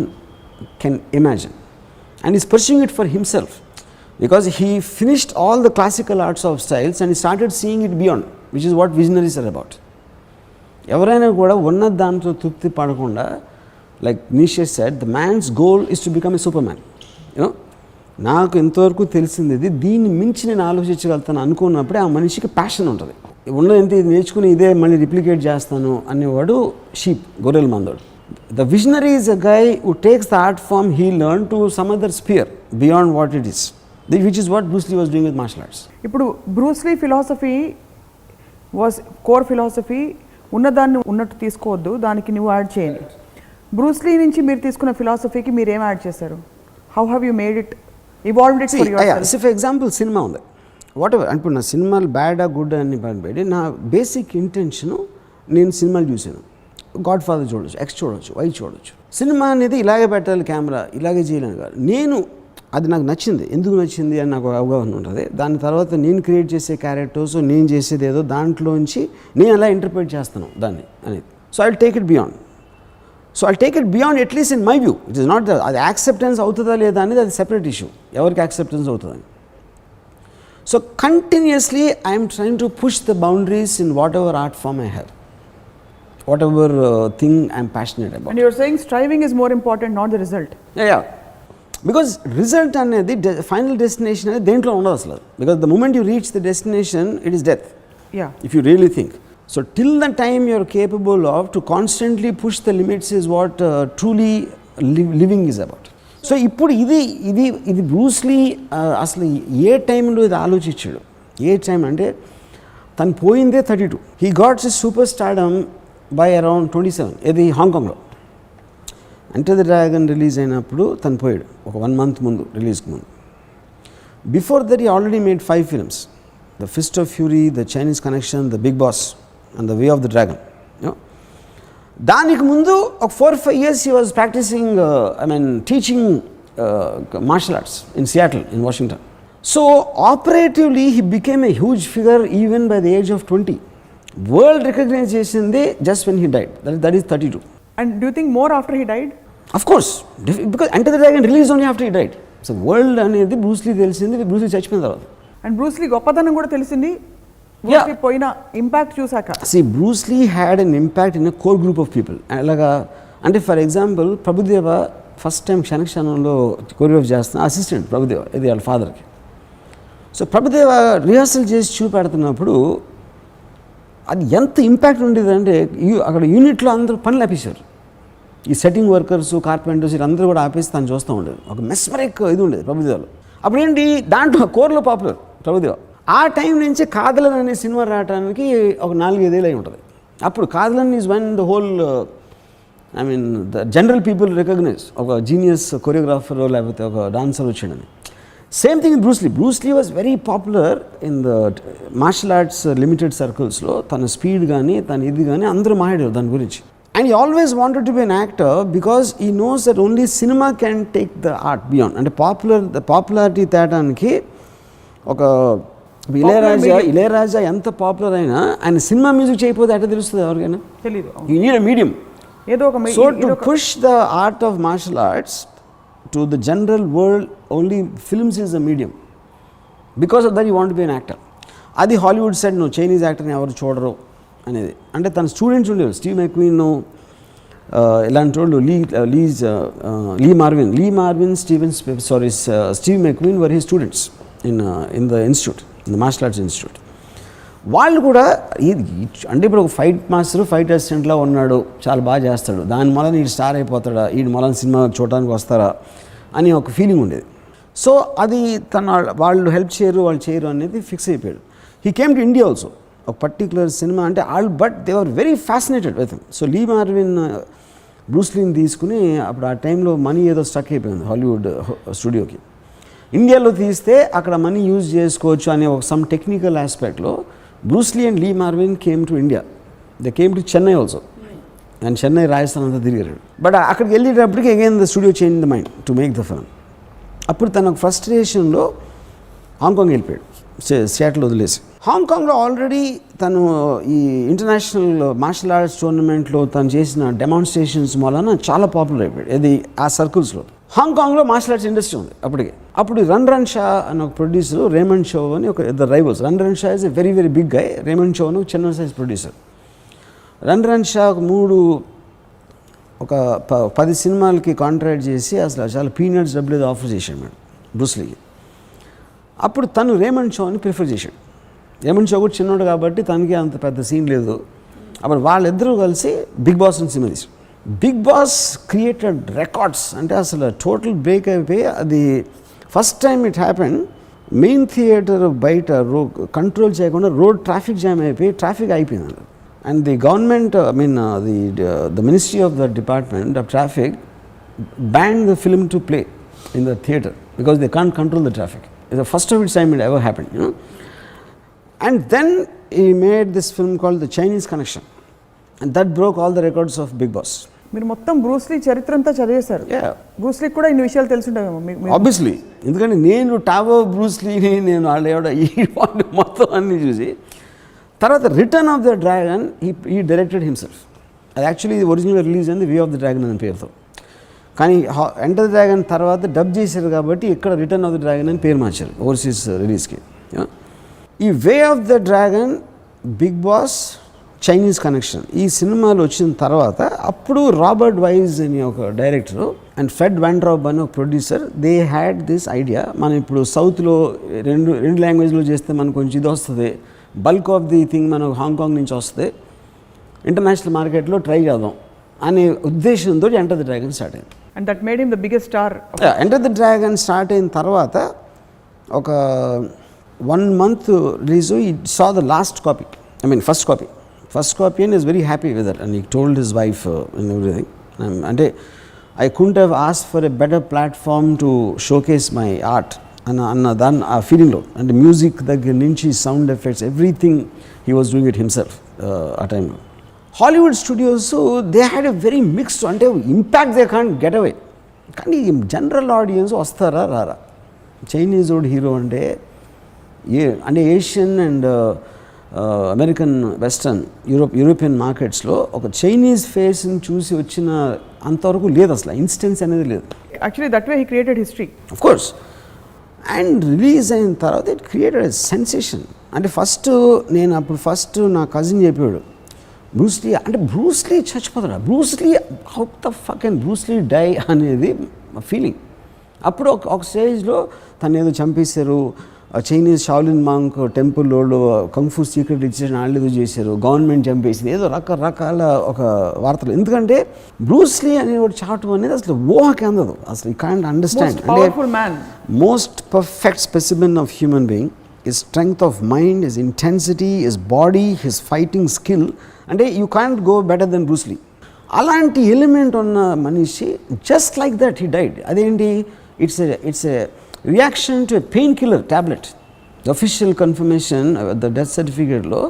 can imagine. And he's pursuing it for himself, because he finished all the classical arts of styles and he started seeing it beyond, which is what visionaries are about. ఎవరైనా కూడా ఉన్న దాంతో తృప్తి పడకుండా, like Nietzsche said, the man's goal is to become a superman. You know, నాకు ఎంతవరకు తెలిసింది దీన్ని మించి నేను ఆలోచించగలుగుతాను అనుకున్నప్పుడే ఆ మనిషికి ప్యాషన్ ఉంటుంది. ఉన్నదంటే ఇది నేర్చుకుని ఇదే మళ్ళీ రిప్లికేట్ చేస్తాను అనేవాడు గొర్రెల మందోడు. The visionary is a guy who takes the art form he learn to some other sphere beyond what it is, which is what Bruce Lee was doing with martial arts. ఇప్పుడు Bruce Lee philosophy was core philosophy, ఉన్నదాన్ని ఉన్నట్టు తీసుకోవద్దు, దానికి నువ్వు add చేయండి. Bruce Lee నుంచి మీరు తీసుకున్న ఫిలాసఫీకి మీరు ఏం యాడ్ చేశారు? How have you made it, evolved it for yourself? For example cinema ఉంది, వాట్ ఎవర్ అనుకున్న నా సినిమాలు బ్యాడా గుడ్ అని పనిపెట్టి నా బేసిక్ ఇంటెన్షను, నేను సినిమాలు చూశాను. గాడ్ ఫాదర్ చూడొచ్చు, ఎక్స్ చూడొచ్చు, వై చూడొచ్చు. సినిమా అనేది ఇలాగే పెట్టాలి, కెమెరా ఇలాగే చేయలేను కాదు. నేను అది నాకు నచ్చింది, ఎందుకు నచ్చింది అని నాకు అవగాహన ఉంటుంది. దాని తర్వాత నేను క్రియేట్ చేసే క్యారెక్టర్స్, నేను చేసేది ఏదో దాంట్లోంచి నేను ఎలా ఇంటర్ప్రిట్ చేస్తాను దాన్ని అనేది. So I take it beyond at least in my view. It is not అది యాక్సెప్టెన్స్ అవుతుందా లేదా అనేది అది సెపరేట్ ఇష్యూ, ఎవరికి యాక్సెప్టెన్స్ అవుతుందని. So continuously I am trying to push the boundaries in whatever art form I have, whatever thing I am passionate about. And you are saying striving is more important, not the result. Yeah. Because result అనేది final destination అనేది దేంట్లో ఉండదు అసలు. Because the moment you reach the destination, it is death. Yeah. If you really think. So till the time you are capable of to constantly push the limits is what truly living is about. So ఇప్పుడు ఇది Bruce Lee అసలు ఏ టైంలో ఇది ఆలోచించాడు? ఏ time అంటే తను పోయిందే 32. He got his super stardom by around 27. ఇది హాంకాంగ్లో ఎంటర్ ది డ్రాగన్ రిలీజ్ అయినప్పుడు తను పోయాడు, ఒక 1 month ముందు, రిలీజ్కి ముందు. Before that he already made 5 films, the Fist of Fury, the Chinese Connection, the Big Boss and the Way of the Dragon. దానికి ముందు ఒక 4-5 years he was practicing, teaching martial arts in Seattle, in Washington. So operatively he became a huge figure even by the age of 20. World recognition just when he died, that is 32. And do you think more after he died? Of course, because Enter the Dragon released only after he died. So world అనేది Bruce లీ తెలిసింది Bruce Lee చచ్చిపోయిన తర్వాత. And Bruce లీ గొప్పతనం కూడా తెలిసింది పోయిన impact చూసాక. See, Bruce Lee had an impact in a core group of people. అలాగా అంటే for example Prabhudeva first time క్షణంలో కొరియోగ్రాఫ్ చేస్తున్న అసిస్టెంట్ ప్రభుదేవ, ఇది వాళ్ళ ఫాదర్కి. సో ప్రభుదేవ రిహార్సల్ చేసి చూపెడుతున్నప్పుడు అది ఎంత ఇంపాక్ట్ ఉండేదంటే అక్కడ యూనిట్లో అందరూ పనులు ఆపేశారు. ఈ సెట్టింగ్ వర్కర్స్, కార్పెంటర్స్ అందరూ కూడా ఆపేసి తను చూస్తూ ఉండేది. ఒక మెస్మరిక్ ఇది ఉండేది ప్రభుదేవలో. అప్పుడు ఏంటి, దాంట్లో కోర్లో పాపులర్ ప్రభుదేవ. ఆ టైం నుంచి కాదలన్ అనే సినిమా రావడానికి ఒక 4-5 ఏళ్ళు అయి ఉంటుంది. అప్పుడు Kadhalan is one the whole I mean the general people recognize ఒక జీనియస్ కొరియోగ్రాఫర్ లేకపోతే ఒక డాన్సర్ వచ్చాడని. Same thing Bruce Lee was very popular in the martial arts limited సర్కిల్స్లో. తన స్పీడ్ కానీ తన ఇది కానీ అందరూ మాట్లాడారు దాని గురించి. And he always wanted to be an actor because he knows that only cinema can take the art beyond. అంటే పాపులారిటీ తేటానికి ఒక ఇళయరాజా ఎంత పాపులర్ అయినా ఆయన సినిమా మ్యూజిక్ చేయకపోతే ఎట్లా తెలుస్తుంది ఎవరికైనా? తెలియదు. You need a medium. ఏదో ఒక so to push the art of martial arts to the general world only films is the medium. Because of that you want be an actor. అది Hollywood side నువ్వు Chinese యాక్టర్ని ఎవరు చూడరు అనేది. అంటే తన స్టూడెంట్స్ ఉండేవారు, స్టీవ్ మెక్వీన్ ఇలాంటి వాళ్ళు, Lee Marvin Steve McQueen were he students in the institute, in the martial arts institute. వాళ్ళు కూడా అంటే ఇప్పుడు ఒక ఫైట్ మాస్టర్ ఫైట్ అసిస్టెంట్లా ఉన్నాడు, చాలా బాగా చేస్తాడు, దాని మూలన వీడు స్టార్ అయిపోతాడా, వీడి మూలన సినిమా చూడడానికి వస్తారా అని ఒక ఫీలింగ్ ఉండేది. సో అది వాళ్ళు హెల్ప్ చేయరు, వాళ్ళు చేయరు అనేది ఫిక్స్ అయిపోయాడు. He came to India also. ఒక పర్టికులర్ సినిమా అంటే but they are very fascinated with him. So Lee Marvin బ్రూస్లీని తీసుకుని అప్పుడు ఆ టైంలో మనీ ఏదో స్టక్ అయిపోయింది హాలీవుడ్ స్టూడియోకి. ఇండియాలో తీస్తే అక్కడ మనీ యూజ్ చేసుకోవచ్చు అనే ఒక సమ్ టెక్నికల్ ఆస్పెక్ట్లో Bruce Lee and Lee Marvin came to India. They came to Chennai also. And Chennai, Rajasthan అంతా తిరిగారు. బట్ అక్కడికి వెళ్ళేటప్పటికి again the studio change the mind to make the film. అప్పుడు తన ఫ్రస్ట్రేషన్లో హాంకాంగ్ వెళ్ళిపోయాడు, సియాటిల్ వదిలేసి. హాంకాంగ్లో ఆల్రెడీ తను ఈ ఇంటర్నేషనల్ మార్షల్ ఆర్ట్స్ టోర్నమెంట్లో తను చేసిన డెమాన్స్ట్రేషన్స్ మూలన చాలా పాపులర్ అయిపోయాడు. ఇది ఆ సర్కిల్స్లో. హాంకాంగ్లో మార్షల్ ఆర్ట్స్ ఇండస్ట్రీ ఉంది అప్పటికి. అప్పుడు రన్ షా అని ఒక ప్రొడ్యూసర్, రేమండ్ షో అని ఒక ఇద్దరు rivals. Run Shaw is a very very big guy. Raymond Shaw అని చిన్న సైజ్ ప్రొడ్యూసర్. రన్ షా ఒక 10 సినిమాలకి కాంట్రాక్ట్ చేసి అసలు చాలా పీనట్స్ డబ్బులు ఏదో ఆఫర్ చేశాడు మేడం బ్రూస్లీకి. అప్పుడు తను రేమండ్ షో అని ప్రిఫర్ చేశాడు. రేమండ్ షో కూడా చిన్నోడు కాబట్టి తనకి అంత పెద్ద సీన్ లేదు. అప్పుడు వాళ్ళిద్దరూ కలిసి బిగ్ బాస్ అని సినిమా తీశారు. Big Boss created records. అంటే అసలు టోటల్ బ్రేక్ అయిపోయి, అది first time it happen. Main theatre బయట కంట్రోల్ చేయకుండా రోడ్ ట్రాఫిక్ జామ్ అయిపోయి ట్రాఫిక్ అయిపోయింది. And the government the Ministry of the Department of Traffic banned the film to play in the theatre because they can't control the traffic. It's the first of its time it ever happened, you know. And then he made this film called The Chinese Connection, and that broke all the records of Big Boss. మీరు మొత్తం Bruce Lee చరిత్ర అంతా చదివేశారు. బ్రూస్లీకి కూడా ఇన్ని విషయాలు తెలుసుంటావేమో. Obviously, ఎందుకంటే నేను Tao బ్రూస్లీని నేను వాళ్ళు మొత్తం అన్నీ చూసి తర్వాత రిటర్న్ ఆఫ్ ద డ్రాగన్ ఈ డైరెక్టెడ్ హిమ్సెల్ఫ్. అది యాక్చువల్లీ ఒరిజినల్ రిలీజ్ అయింది వే ఆఫ్ ద డ్రాగన్ అనే పేరుతో. కానీ ఎంటర్ ద డ్రాగన్ తర్వాత డబ్ చేశారు కాబట్టి ఇక్కడ రిటర్న్ ఆఫ్ ద డ్రాగన్ అని పేరు మార్చారు ఓవర్సీస్ రిలీజ్కి. ఈ way of the dragon, big boss, Chinese connection ఈ సినిమాలు వచ్చిన తర్వాత అప్పుడు రాబర్ట్ వైజ్ అని ఒక డైరెక్టరు అండ్ ఫెడ్ వాండ్రాబ్ అని ఒక producer, they had this idea. మనం ఇప్పుడు సౌత్లో రెండు లాంగ్వేజ్లో చేస్తే మనకు కొంచెం ఇది వస్తుంది, బల్క్ ఆఫ్ ది థింగ్ మనకు హాంకాంగ్ నుంచి వస్తుంది, ఇంటర్నేషనల్ మార్కెట్లో ట్రై చేద్దాం అనే ఉద్దేశంతో ఎంటర్ ద డ్రాగన్ స్టార్ట్ అయింది. And that made him the biggest star. Enter the dragon start అయిన తర్వాత ఒక 1 month release, he saw the last copy, I mean first copy and is very happy with that. And he told his wife and everything. అంటే I couldn't have asked for a better platform to showcase my art అన్న దాని ఆ ఫీలింగ్లో. అంటే music దగ్గర నుంచి sound effects everything he was doing it himself ఆ టైంలో. Hollywood studios they had a very mixed, అంటే impact they can't get away. కానీ జనరల్ ఆడియన్స్ వస్తారా రారా? చైనీస్ ఓడ్ హీరో అంటే అంటే Asian and American, western, European మార్కెట్స్లో ఒక చైనీస్ ఫేస్ని చూసి వచ్చిన అంతవరకు లేదు అసలు, ఇన్స్టెన్స్ అనేది లేదు. Actually that way he created history of course. And release అయిన తర్వాత ఇట్ క్రియేటెడ్ ఎ సెన్సేషన్. అంటే ఫస్ట్ నా కజిన్ చెప్పాడు, బ్రూస్లీ చచ్చిపోతాడా, Bruce Lee how the fuck and Bruce Lee die అనేది ఫీలింగ్. అప్పుడు ఒక స్టేజ్లో తను ఏదో చంపేశారు, చైనీస్ షాలిన్ మాంక్ టెంపుల్ వాళ్ళు కంఫూ సీక్రెట్ ఇచ్చేసిన వాళ్ళు ఏదో చేశారు, గవర్నమెంట్ చంపేసింది, ఏదో రకరకాల ఒక వార్తలు. ఎందుకంటే బ్రూస్లీ అనేవాడు చావటం అనేది అసలు ఊహకి అందదు అసలు. You can't understand. అంటే most perfect specimen of human being, his strength of mind, his intensity, his body, his fighting skill, అంటే you can't go better than Bruce Lee. అలాంటి ఎలిమెంట్ ఉన్న మనిషి just like that he died. అదేంటి, it's a reaction to a pain killer tablet. Official confirmation the death సర్టిఫికేట్లో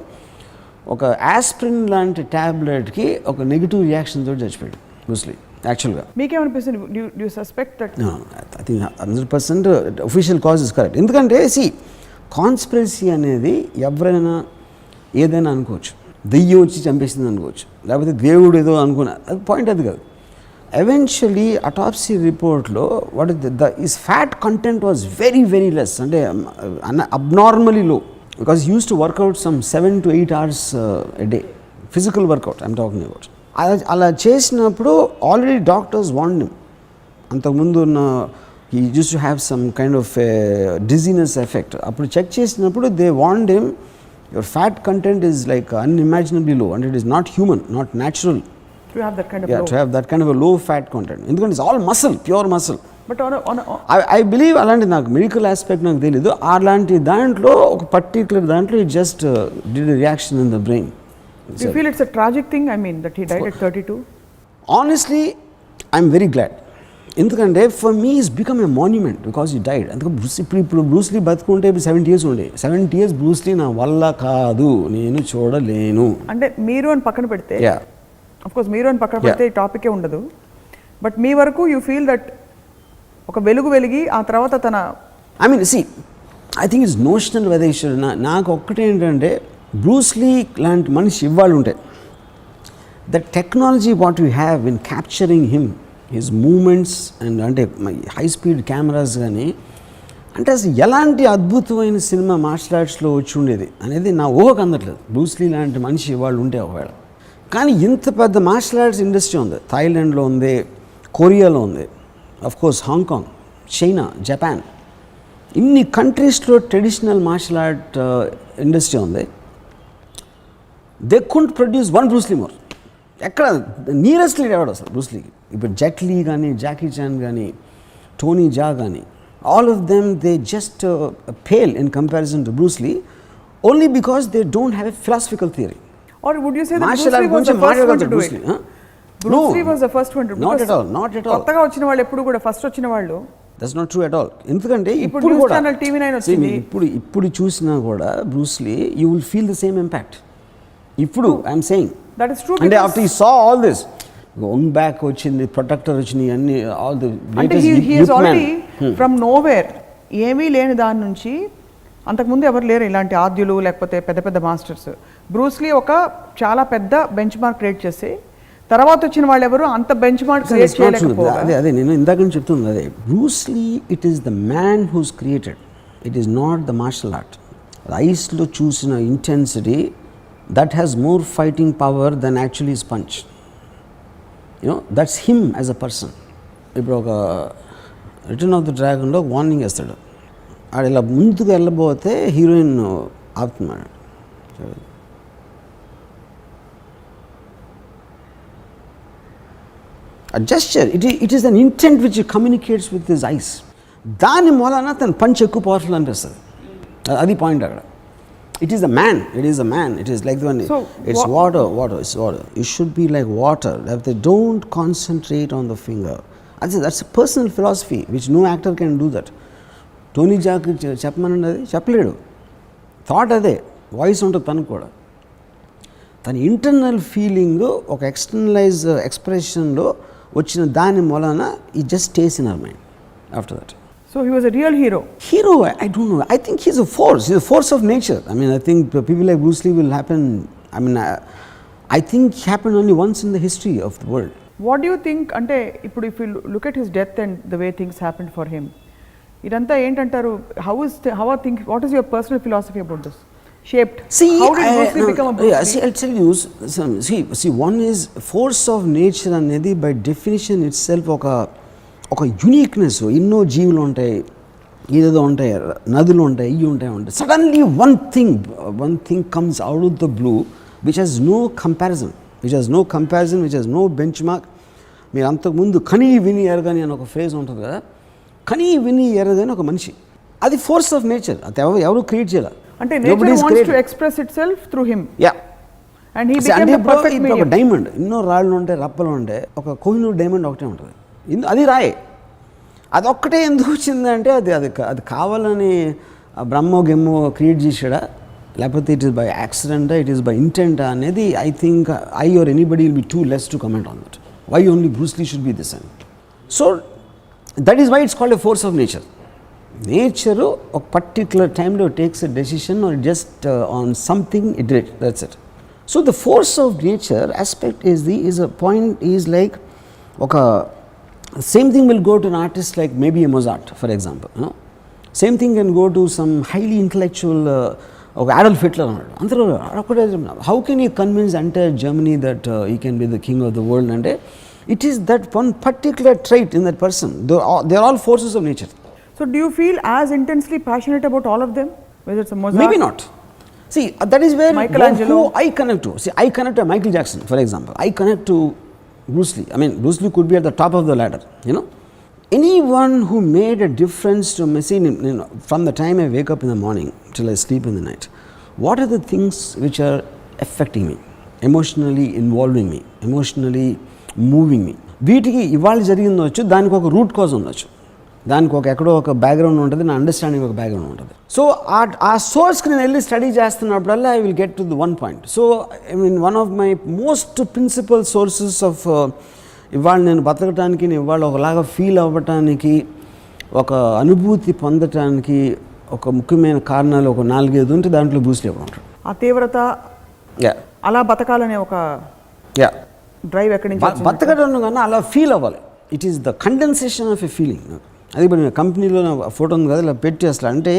ఒక aspirin లాంటి ట్యాబ్లెట్కి ఒక negative reaction తోటి చచ్చిపోయాడు బ్రూస్ లీ. యాక్చువల్గా మీకేమనిపిస్తుంది, you suspect that? I think 100% official cause is correct. ఎందుకంటే కాన్స్పిరసీ అనేది ఎవరైనా ఏదైనా అనుకోవచ్చు, దెయ్యం వచ్చి చంపేసింది అనుకోవచ్చు, లేకపోతే దేవుడు ఏదో అనుకున్నా, అది పాయింట్ అది కాదు. ఎవెన్చువలీ అటాప్సీ రిపోర్ట్లో what is fat content was very very less, అంటే abnormally low, because use to workout some 7 to 8 hours a day, physical workout I'm talking about. అలా చేసినప్పుడు ఆల్రెడీ డాక్టర్స్ వార్న్డ్ హిమ్. అంతకుముందు ఉన్న he used to have some kind of dizziness effect. అప్పుడు check చేసినప్పుడు they warned him, your fat content is like unimaginably low and it is not human, not natural to have that kind of to have that kind of a low fat content. ఎందుకంటే it's all muscle, pure muscle. But I believe అలాంటి నాకు medical aspect నాకు తెలియదు, అలాంటి దాంట్లో ఒక particular దాంట్లో it just did a reaction in the brain. Do you feel it's a tragic thing, I mean, that he died at 32? Honestly, I'm very glad. ఎందుకంటే for me is become a monument because ఈ died. అందుకే ఇప్పుడు Bruce లీ బతుకుంటే 70 years ఉండే, 70 years Bruce Lee నా వల్ల కాదు, నేను చూడలేను. అంటే మీరు అని పక్కన పెడితే, ఆఫ్ కోర్స్ మీరు అని పక్కన పెడితే ఈ టాపికే ఉండదు, బట్ మీ వరకు యూ ఫీల్ దట్ ఒక వెలుగు వెలిగి ఆ తర్వాత తన I mean I think it's notional whether. నాకు ఒక్కటేంటంటే బ్రూస్ లీ లాంటి మనిషి ఇవ్వాలి ఉంటే the technology what you have in capturing him, his moments and అంటే హై స్పీడ్ కెమెరాస్ కానీ, అంటే అసలు ఎలాంటి అద్భుతమైన సినిమా మార్షల్ ఆర్ట్స్లో వచ్చి ఉండేది అనేది నా ఊహకు అందట్లేదు. బ్రూస్ లీ లాంటి మనిషి వాళ్ళు ఉంటే ఒకవేళ. కానీ ఇంత పెద్ద మార్షల్ ఆర్ట్స్ ఇండస్ట్రీ ఉంది, థాయిలాండ్లో ఉంది, కొరియాలో ఉంది, of course Hong Kong, China, Japan, ఇన్ని కంట్రీస్లో ట్రెడిషనల్ మార్షల్ ఆర్ట్ ఇండస్ట్రీ ఉంది. They could produce one Bruce Lee more. ఎక్కడ నియరెస్ట్ లీడ్ ఎవడు అసలు బ్రూస్ లీకి? ఇప్పుడు జెట్ లీ కానీ, జాకీ చాన్ కానీ, టోనీ జా కానీ, all of them they just pale in comparison to Bruce Lee, only because they don't have a philosophical theory. Or would you say that Bruce Lee was the first one to do it? Bruce Lee was the first one to do it. Not at all, not at all. కొత్తగా వచ్చిన వాళ్ళు ఎప్పుడు కూడా first వచ్చిన వాళ్ళు. That's not true at all. ఎందుకంటే ఇప్పుడు news channel TV9 వచ్చింది, ఇప్పుడు చూసినా కూడా Bruce Lee you will feel the same impact. ఇప్పుడు I'm saying that is true. అంటే after he saw all this, going back వచ్చింది, ప్రొటెక్టర్ వచ్చినాయి, అన్ని all the latest he is already from nowhere, ఏమీ లేని దాని నుంచి, అంతకుముందు ఎవరు లేరు ఇలాంటి ఆద్యులు లేకపోతే పెద్ద పెద్ద మాస్టర్స్. బ్రూస్ లీ ఒక చాలా పెద్ద బెంచ్ మార్క్ క్రియేట్ చేసి తర్వాత వచ్చిన వాళ్ళు ఎవరు అంత బెంచ్ మార్క్ క్రియేట్ చేయలేకపోయారు. అదే నేను ఇందాక నుంచి చెప్తుంది అదే. Bruce Lee it is the man whose created, it is not the martial art. ఐస్లో చూసిన intensity that has more fighting power than actually his punch. You know, that's him as a person. ఇప్పుడు ఒక return of the డ్రాగన్లో warning వేస్తాడు, ఆడు ఇలా ముందుకు వెళ్ళబోతే heroine ఆపుతున్నాడు. A gesture, it is an intent which he communicates with his eyes. దాని మూలాన తన punch ఎక్కువ పవర్ఫుల్ అనిపిస్తుంది. అది పాయింట్ అక్కడ. It is a man. It is a man. It is like the one. So it's water. It's water. It should be like water. If they don't concentrate on the finger, that's a personal philosophy which no actor can do that. Tony Jaa చెప్పమన్నది చెప్పలేడు. Thought అదే, voice ఉంటుంది తనకు కూడా. తన internal feeling ఒక externalise ఎక్స్ప్రెషన్లో వచ్చిన దాని మూలన ఈ just stays in our mind after that. So he was a real hero. I don't know. I think he's a force. He's a force of nature. I mean, I think people like Bruce Lee will happen. I mean, I think happened only once in the history of the world. What do you think? Ante ippudu if you look at his death and the way things happened for him, idantha entantaru? What is your personal philosophy about this? Shaped. How did Bruce Lee become a Bruce Lee? I'll tell you. See, one is force of nature anedi by definition itself ఒక uniqueness. ఎన్నో జీవులు ఉంటాయి, ఏదేదో ఉంటాయి, నదులు ఉంటాయి, ఇవి ఉంటాయి. Suddenly one thing comes out of the blue which has no comparison, which has no benchmark. మీరు అంతకుముందు కనీ విని ఎరగని అని ఒక ఫ్రేజ్ ఉంటుంది కదా, కనీ విని ఎరగని ఒక మనిషి, అది ఫోర్స్ ఆఫ్ నేచర్, అది ఎవరు క్రియేట్ చేయాలి. అంటే nature wants to express it self through him. Yeah, and he became the perfect medium. ఒక డైమండ్, ఎన్నో రాళ్ళు ఉంటాయి, రప్పలు ఉంటాయి, ఒక కోహినూర్ డైమండ్ ఒకటే ఉంటుంది, అది రాయే. అదొక్కటే ఎందుకు వచ్చిందంటే అది కావాలని బ్రహ్మో గెమ్మో క్రియేట్ చేసాడా, లేకపోతే it is by accident, it is by intent అనేది I think I or anybody will be too less to comment on that. Why only Bruce Lee should be this and so that is why it's called a force of nature. Nature ఒక particular టైంలో takes a decision or just on something it that's it. So the force of nature aspect is a point is like ఒక same thing will go to an artist like maybe a Mozart, for example, you know. Same thing can go to some highly intellectual Adolf Hitler. How can you convince entire Germany that he can be the king of the world? And it is that one particular trait in that person. They are all forces of nature. So do you feel as intensely passionate about all of them, whether it's a Mozart? Maybe not. See, that is where Michelangelo. who I connect to. See, I connect to Michael Jackson, for example. I connect to Bruce Lee. I mean, Bruce Lee could be at the top of the ladder, you know. Anyone who made a difference to me, see, you know, from the time I wake up in the morning till I sleep in the night, what are the things which are affecting me, emotionally involving me, emotionally moving me? వీటికి ఇవాళ జరిగిందొచ్చు, దానికి ఒక root cause ఉండొచ్చు, దానికి ఒక ఎక్కడో ఒక background ఉంటుంది, నా అండర్స్టాండింగ్ ఒక బ్యాక్గ్రౌండ్ ఉంటుంది. సో ఆ సోర్స్కి నేను వెళ్ళి స్టడీ చేస్తున్నప్పుడల్లా I will get to the one point. So I mean one of my most principal sources of ఇవాళ నేను బతకటానికి, నేను ఇవాళ ఒకలాగా ఫీల్ అవ్వటానికి, ఒక అనుభూతి పొందటానికి ఒక ముఖ్యమైన కారణాలు ఒక 4-5 ఉంటే దాంట్లో బ్రూస్ లీ ఉంటాడు. ఆ తీవ్రత, అలా బతకాలనే ఒక డ్రైవ్ ఎక్కడి నుంచి బతకడం కన్నా అలా ఫీల్ అవ్వాలి. It is the condensation of a feeling. అది ఇప్పుడు కంపెనీలో ఫోటో ఉంది కదా, ఇలా పెట్టి అసలు అంటే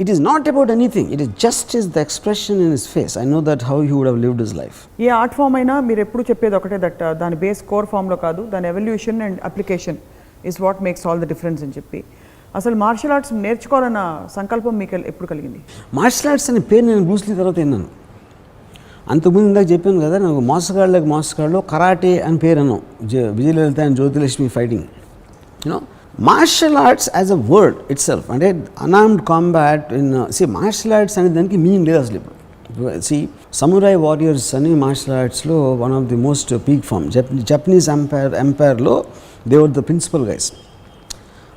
it is not about anything, it is just is the expression in his face. I know that how he would have lived his life. ఏ ఆర్ట్ ఫామ్ అయినా మీరు ఎప్పుడు చెప్పేది ఒకటే, దట్ దాని బేస్ కోర్ ఫామ్లో కాదు, దాని evolution and application is what makes all the difference అని చెప్పి. అసలు మార్షల్ ఆర్ట్స్ నేర్చుకోవాలన్న సంకల్పం మీకు ఎప్పుడు కలిగింది? మార్షల్ ఆర్ట్స్ అనే పేరు నేను బ్రూస్ లీ తర్వాత విన్నాను. అంతకుముందు ఇందాక చెప్పాను కదా, నాకు మోసగాళ్ళు కరాటే అని పేరు అన్నాం, Vijayalalitha and Jyothilakshmi fighting. You know martial arts as a word itself, అంటే unarmed combat in martial arts అనే దానికి మీనింగ్ లేదు అసలు. ఇప్పుడు సమురాయ్ వారియర్స్ అని మార్షల్ ఆర్ట్స్లో one of the most peak form. Japanese ఎంపైర్లో they were the principal guys.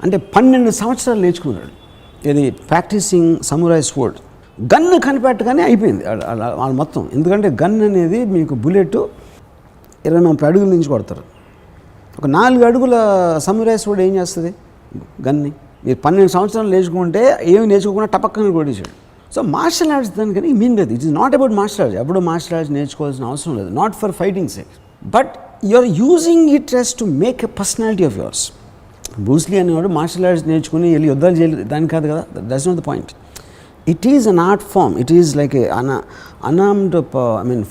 అంటే 12 సంవత్సరాలు నేర్చుకున్నాడు, ఇది ప్రాక్టీసింగ్ సమురాయ్ స్వర్డ్. గన్ను కనిపెట్టగానే అయిపోయింది వాళ్ళు మొత్తం. ఎందుకంటే గన్ అనేది మీకు బుల్లెట్ 20-30 అడుగుల నుంచి కొడతారు. ఒక 4 అడుగుల సమురాయ్ స్వర్డ్ ఏం చేస్తుంది గన్ని? మీరు 12 సంవత్సరాలు నేర్చుకుంటే ఏమి నేర్చుకోకుండా టపక్కన కొట్టేసాడు. సో మార్షల్ ఆర్ట్స్ దానికని మీన్ లేదు. It is not about martial arts. ఎప్పుడు మార్షల్ ఆర్ట్స్ నేర్చుకోవాల్సిన అవసరం లేదు, not for fighting sake, but you are using it as to make a personality of yours. Bruce Lee అనేవాడు మార్షల్ ఆర్ట్స్ నేర్చుకుని వెళ్ళి యుద్ధాలు చేయలేదు, దాని కాదు కదా, that's not the point. It is an art form. It is like an unarmed,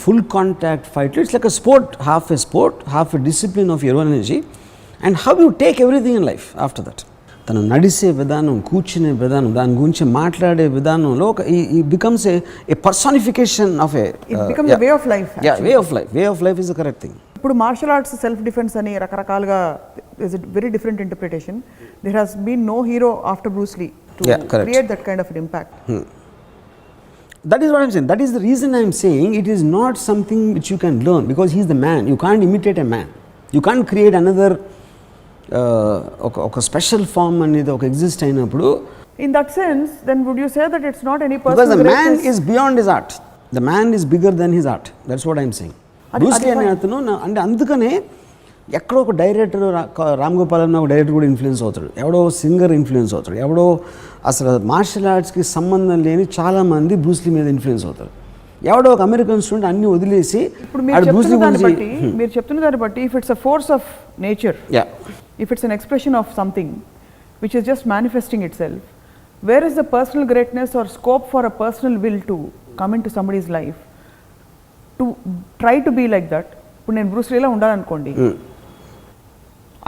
full contact fight. It's like a sport, half a discipline of your own energy, and how you take everything in life after that. తను నడిసే విధానం, కూర్చునే విధానం, దాని గురించి మాట్లాడే విధానంలో ఈ becomes a personification of way of life. Way of life is the correct thing. ఇప్పుడు మార్షల్ ఆర్ట్స్ సెల్ఫ్ డిఫెన్స్ అని రకరకాలుగా is it very different interpretation. There has been no hero after Bruce Lee to create that kind of an impact. That is what I'm saying. That is the reason I'm saying it is not something which you can learn, because he's the man. You can't imitate a man. You can't create another ఒక special form అనేది ఒక exist అయినప్పుడు. In that sense, then would you say that it's not any personal because the greatness? man is beyond his art. The man is bigger than his art. That's what I'm saying. Bruce Lee అనే అతను అంటే అందుకనే ఎక్కడో ఒక director, Ram Gopal అన్న ఒక director కూడా influence అవుతాడు, ఎవడో సింగర్ ఇన్ఫ్లుయెన్స్ అవుతాడు, ఎవడో అసలు మార్షల్ ఆర్ట్స్కి సంబంధం లేని చాలామంది బ్రూస్ లీ మీద ఇన్ఫ్లుయెన్స్ అవుతారు. ఎవడో ఒక అమెరికన్ స్టూడెంట్ అన్ని వదిలేసి మీరు చెప్తున్న దాన్ని బట్టి if it's a force of nature, if it's an expression of something which is just manifesting itself, where is the personal greatness or scope for a personal will to come into somebody's life to try to be like that? ఇప్పుడు నేను Bruce లీలా ఉండాలనుకోండి,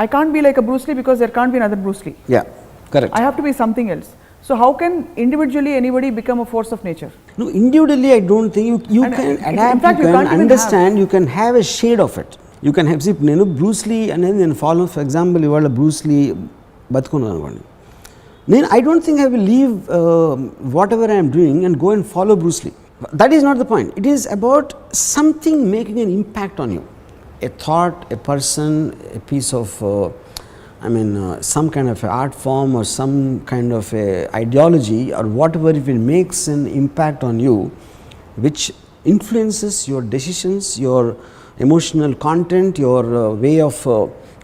I can't be like a Bruce Lee because there can't be another Bruce Lee. Yeah, correct. I have to be something else. So how can individually anybody become a force of nature? No, individually I don't think you can adapt, in fact, you can understand, you can have a shade of it. You can have, see, నేను Bruce Lee అనేది నేను follow, for example ఇవాళ Bruce Lee బతుకున్నాను అనుకోండి, I don't think I will leave whatever I am doing and go and follow Bruce Lee. That is not the point. It is about something making an impact on you. A thought, a person, a piece of, some kind of art form or some kind of a ideology or whatever, if it makes an impact on you, which influences your decisions, your emotional content, your way of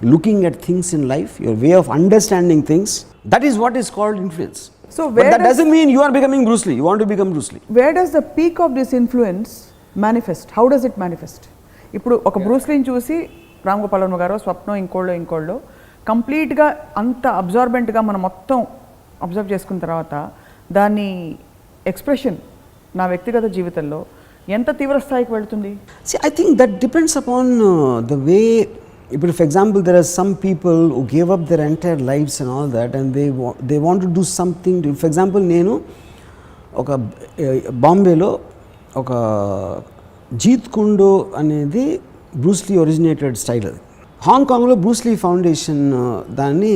looking at things in life, your way of understanding things, that is what is called influence. So but that doesn't mean you are becoming Bruce Lee. You want to become Bruce Lee. Where does the peak of this influence manifest? How does it manifest? ఇప్పుడు ఒక Bruce లీని చూసి రామ్ గోపాల్ వర్మ గారు, స్వప్నం, ఇంకోళ్ళు కంప్లీట్గా అంత అబ్జార్బెంట్గా మనం మొత్తం అబ్జర్వ్ చేసుకున్న తర్వాత దాని ఎక్స్ప్రెషన్ నా వ్యక్తిగత జీవితంలో ఎంత తీవ్ర స్థాయికి వెళ్తుంది? See, I think that depends upon the way. If, for example, there are some people who gave up their entire lives and all that, and they want to do something. For example, నేను ఒక బాంబేలో ఒక జీత్ కుండో అనేది Bruce లీ originated style. అది హాంకాంగ్లో Bruce Lee foundation దాన్ని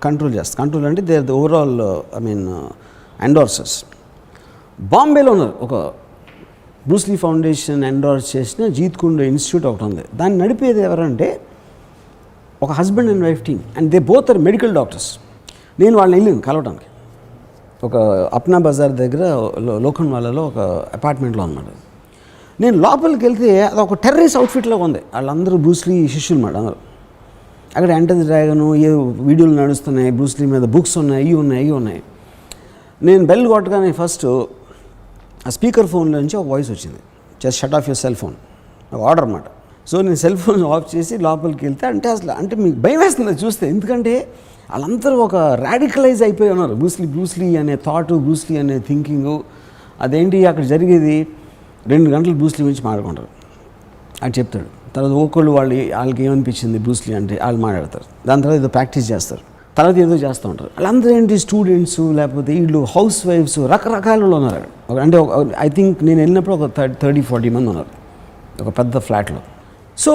control అంటే they are the overall ఎండోర్సర్స్. బాంబేలో ఉన్నారు ఒక బ్రూస్ లీ ఫౌండేషన్ ఎండోర్స్ చేసిన జీత్ కుండో ఇన్స్టిట్యూట్ ఒకటి ఉంది. దాన్ని నడిపేది ఎవరంటే ఒక husband and wife team, and they both are medical doctors. నేను వాళ్ళని వెళ్ళాను కలవడానికి ఒక అప్నా బజార్ దగ్గర లోఖండ్వాలాలో ఒక అపార్ట్మెంట్లో అన్నమాట. నేను లోపలికి వెళ్తే అది ఒక టెర్రరిస్ట్ అవుట్ఫిట్లో ఉంది. వాళ్ళందరూ బ్రూస్ లీ శిష్యులు మాట అందరూ. అక్కడ ఎంటర్ ది డ్రాగను ఏ వీడియోలు నడుస్తున్నాయి, బ్రూస్ లీ మీద బుక్స్ ఉన్నాయి, ఇవి ఉన్నాయి. నేను బెల్ కొట్టగానే ఫస్ట్ ఆ స్పీకర్ ఫోన్లో నుంచి ఒక వాయిస్ వచ్చింది, just shut off your cell phone, ఒక ఆర్డర్ అన్నమాట. సో నేను సెల్ ఫోన్ ఆఫ్ చేసి లోపలికి వెళ్తే అంటే మీకు భయం వేస్తుంది చూస్తే, ఎందుకంటే వాళ్ళందరూ ఒక రాడికలైజ్ అయిపోయి ఉన్నారు. బ్రూస్ లీ అనే థాట్, బ్రూస్ లీ అనే థింకింగు. అదేంటి అక్కడ జరిగేది 2 గంటలు బ్రూస్ లీ గురించి మాట్లాడుకుంటారు. అది చెప్తాడు. తర్వాత వాళ్ళకి ఏమనిపించింది బ్రూస్ లీ అంటే వాళ్ళు మాట్లాడతారు. దాని తర్వాత ఏదో ప్రాక్టీస్ చేస్తారు, తర్వాత ఏదో చేస్తూ ఉంటారు. వాళ్ళందరూ ఏంటి స్టూడెంట్స్, లేకపోతే వీళ్ళు హౌస్ వైఫ్స్, రకరకాల ఉన్నారు. అంటే ఐ థింక్ నేను వెళ్ళినప్పుడు ఒక 30-40 మంది ఉన్నారు ఒక పెద్ద ఫ్లాట్లో. సో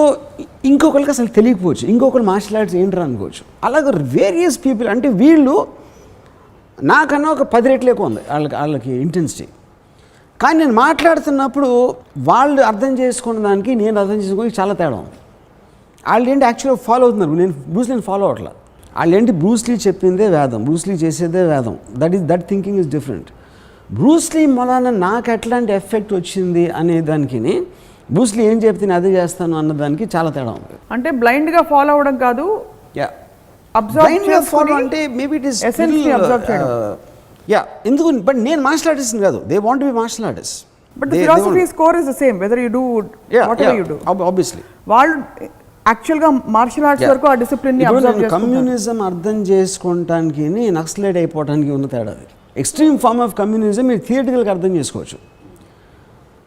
ఇంకొకరికి అసలు తెలియకపోవచ్చు, ఇంకొకరు మార్షల్ ఆర్ట్స్ ఏంటరా అనుకోవచ్చు. అలాగే వేరియస్ పీపుల్, అంటే వీళ్ళు నాకన్నా ఒక 10 రెట్లు ఎక్కువ ఉంది వాళ్ళకి ఇంటెన్సిటీ. కానీ నేను మాట్లాడుతున్నప్పుడు వాళ్ళు అర్థం చేసుకున్న దానికి నేను అర్థం చేసుకోవడానికి చాలా తేడా ఉంది. వాళ్ళు ఏంటి యాక్చువల్గా ఫాలో అవుతున్నారు, నేను బ్రూస్ లీని ఫాలో అవ్వట్లా. వాళ్ళు ఏంటి బ్రూస్ లీ చెప్పిందే వేదం, బ్రూస్ లీ చేసేదే వేదం. That thinking is different. Bruce Lee వలన నాకు ఎట్లాంటి ఎఫెక్ట్ వచ్చింది అనే దానికి, బ్రూస్ లీ ఏం చెప్తే నేను అదే చేస్తాను అన్నదానికి చాలా తేడా ఉంది. అంటే బ్లైండ్గా ఫాలో అవ్వడం కాదు, ఫాలో అంటే మేబీ ఇట్ ఈస్ ఎందుకు. బట్ నేను మార్షల్ ఆర్టిస్ట్ కాదు, they want to be martial artist. But the philosophy score is the same whether you do whatever you do. Obviously వాళ్ళు యాక్చువల్గా మార్షల్ ఆర్ట్స్ వరకు ఆ డిసిప్లిన్ని అబ్జర్వ్ చేసుకుంటారు. కమ్యూనిజం అర్థం చేసుకోవటానికి నక్సలైట్ అయిపోవడానికి ఉన్న తేడా. ఎక్స్ట్రీమ్ ఫార్మ్ ఆఫ్ కమ్యూనిజం మీరు థియరిటికల్గా అర్థం చేసుకోవచ్చు,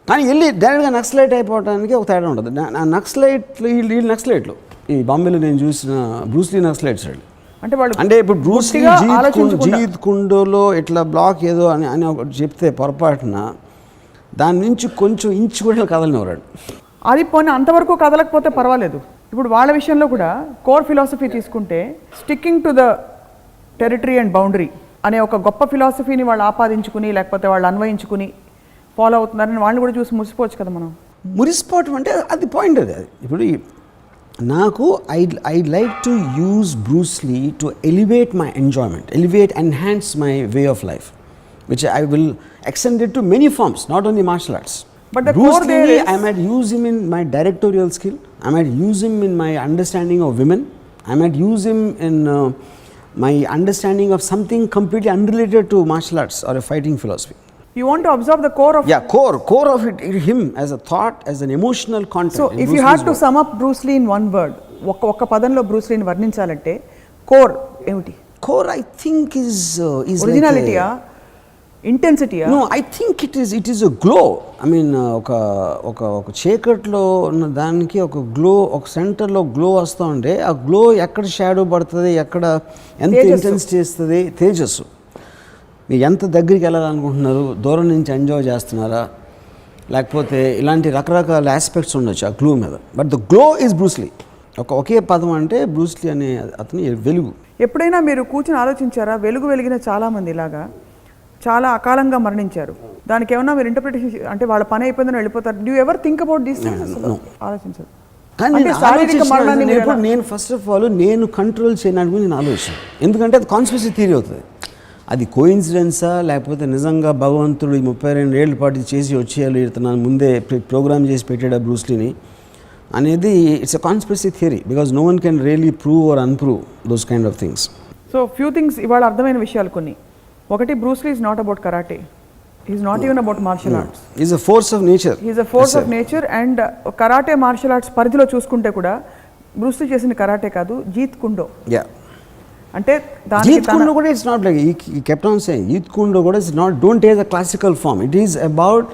కానీ వెళ్ళి డైరెక్ట్గా నక్సలైట్ అయిపోవడానికి ఒక తేడా ఉంటుంది. వీళ్ళు నక్సలైట్లు ఈ బాంబేలో నేను చూసిన బ్రూస్ లీ నక్సలైట్స్ వాళ్ళు. అంటే ఇప్పుడు బ్రూస్ లీ జీత్ కుండోలో ఇట్లా బ్లాక్ ఏదో అని ఒకటి చెప్తే పొరపాటున దాని నుంచి కొంచెం ఇంచు కూడా కదలనివ్వరాడు. అది పోనీ అంతవరకు కదలకపోతే పర్వాలేదు. ఇప్పుడు వాళ్ళ విషయంలో కూడా కోర్ ఫిలాసఫీ తీసుకుంటే sticking to the territory and boundary అనే ఒక గొప్ప ఫిలాసఫీని వాళ్ళు ఆపాదించుకుని లేకపోతే వాళ్ళు అన్వయించుకుని ఫాలో అవుతున్నారని వాళ్ళు కూడా చూసి మురిసిపోవచ్చు కదా. మనం మురిసిపోవటం అంటే అది పాయింట్. అది ఇప్పుడు నాకు I like to use Bruce Lee to elevate my enjoyment, enhance my way of life, which I will extend it to many forms, not only martial arts. But the Bruce core there Lee, is, I might use him in my directorial skill, I might use him in my understanding of women, I might use him in my understanding of something completely unrelated to martial arts or a fighting philosophy. You want to observe the core of core of it, him as a thought, as an emotional content. So if Bruce you had to sum up Bruce Lee in one word, ఒక్క పదంలో Bruce లీని వర్ణించాలంటే core ఏమిటి? Core I think is ఒరిజినాలిటీయా, ఇంటెన్సిటీయా? No, I think it is a glow. I mean ఒక చీకట్లో ఉన్న దానికి ఒక glow, ఒక సెంటర్లో గ్లో వస్తూ ఉంటే ఆ గ్లో ఎక్కడ షాడో పడుతుంది, ఎక్కడ ఎంత ఇంటెన్సిటీ ఇస్తుంది, తేజస్సు. మీరు ఎంత దగ్గరికి వెళ్ళాలనుకుంటున్నారు, దూరం నుంచి ఎంజాయ్ చేస్తున్నారా, లేకపోతే ఇలాంటి రకరకాల ఆస్పెక్ట్స్ ఉండొచ్చు ఆ గ్లో మీద. But the glow is Bruce Lee. ఒకే పదం అంటే బ్రూస్లీ అనే అతను వెలుగు. ఎప్పుడైనా మీరు కూర్చొని ఆలోచించారా, వెలుగు వెలిగిన చాలామంది ఇలాగా చాలా అకాలంగా మరణించారు, దానికి ఏమన్నా మీరు ఇంటర్ప్రిటేషన్, అంటే వాళ్ళ పని అయిపోయిందని వెళ్ళిపోతారు, do ever think about these things? ఆలోచించదు. కానీ నేను ఫస్ట్ ఆఫ్ ఆల్ నేను కంట్రోల్ చేయడానికి నేను ఆలోచించాను, ఎందుకంటే అది కాన్స్పిరసీ థియరీ అవుతుంది. అది కోయిన్సిడెన్సా లేకపోతే నిజంగా భగవంతుడు ఈ 32 ఏళ్ళ పాటు చేసి వచ్చేయాలి ఇతను ముందే ప్రోగ్రామ్ చేసి పెట్టాడు బ్రూస్లీని అనేది it's a conspiracy theory, because no one can really prove or unprove those kind of things. So few things ఇవాళ అర్థమైన విషయాలు కొన్ని. ఒకటి, Bruce Lee is not about karate, is not even about martial arts, is a force of nature. Is a force of nature. And karate martial arts పరిధిలో చూసుకుంటే కూడా Bruce Lee చేసిన karate కాదు, జీత్ కుండో. అంటే జీత్ కుండో కూడా it's not like he kept on saying Jeet Kune Do కూడా it's not don't take the classical form. It is about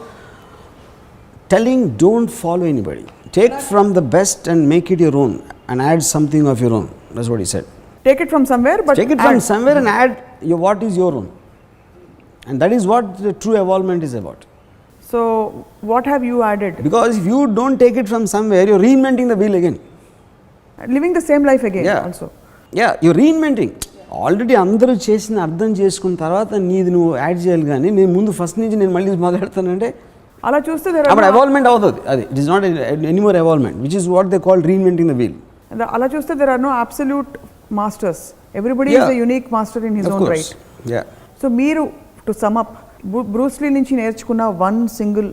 telling don't follow anybody, take from the best and make it your own and add something of your own. That's what he said. Take it from somewhere, but take it from somewhere and add what is your own, and that is what the true evolvement is about. So what have you added? Because if you don't take it from somewhere, you're reinventing the wheel again, living the same life again. Also you're reinventing. Already అందరూ చేసిన అర్థం చేసుకున్న తర్వాత నీది నువ్వు add చేయాలి, కానీ నేను ముందు ఫస్ట్ నుంచి నేను మళ్ళీ మొదలెడతానంటే అలా చూస్తే అప్పుడు ఎవాల్వ్మెంట్ అవుతుంది. అది it is not any more evolvement, which is what they call reinventing the wheel. అలా చూస్తే there are no absolute masters, everybody is a unique master in his own right. So మీరు టు సమ్ అప్ బ్రూస్లీ నుంచి నేర్చుకున్న one single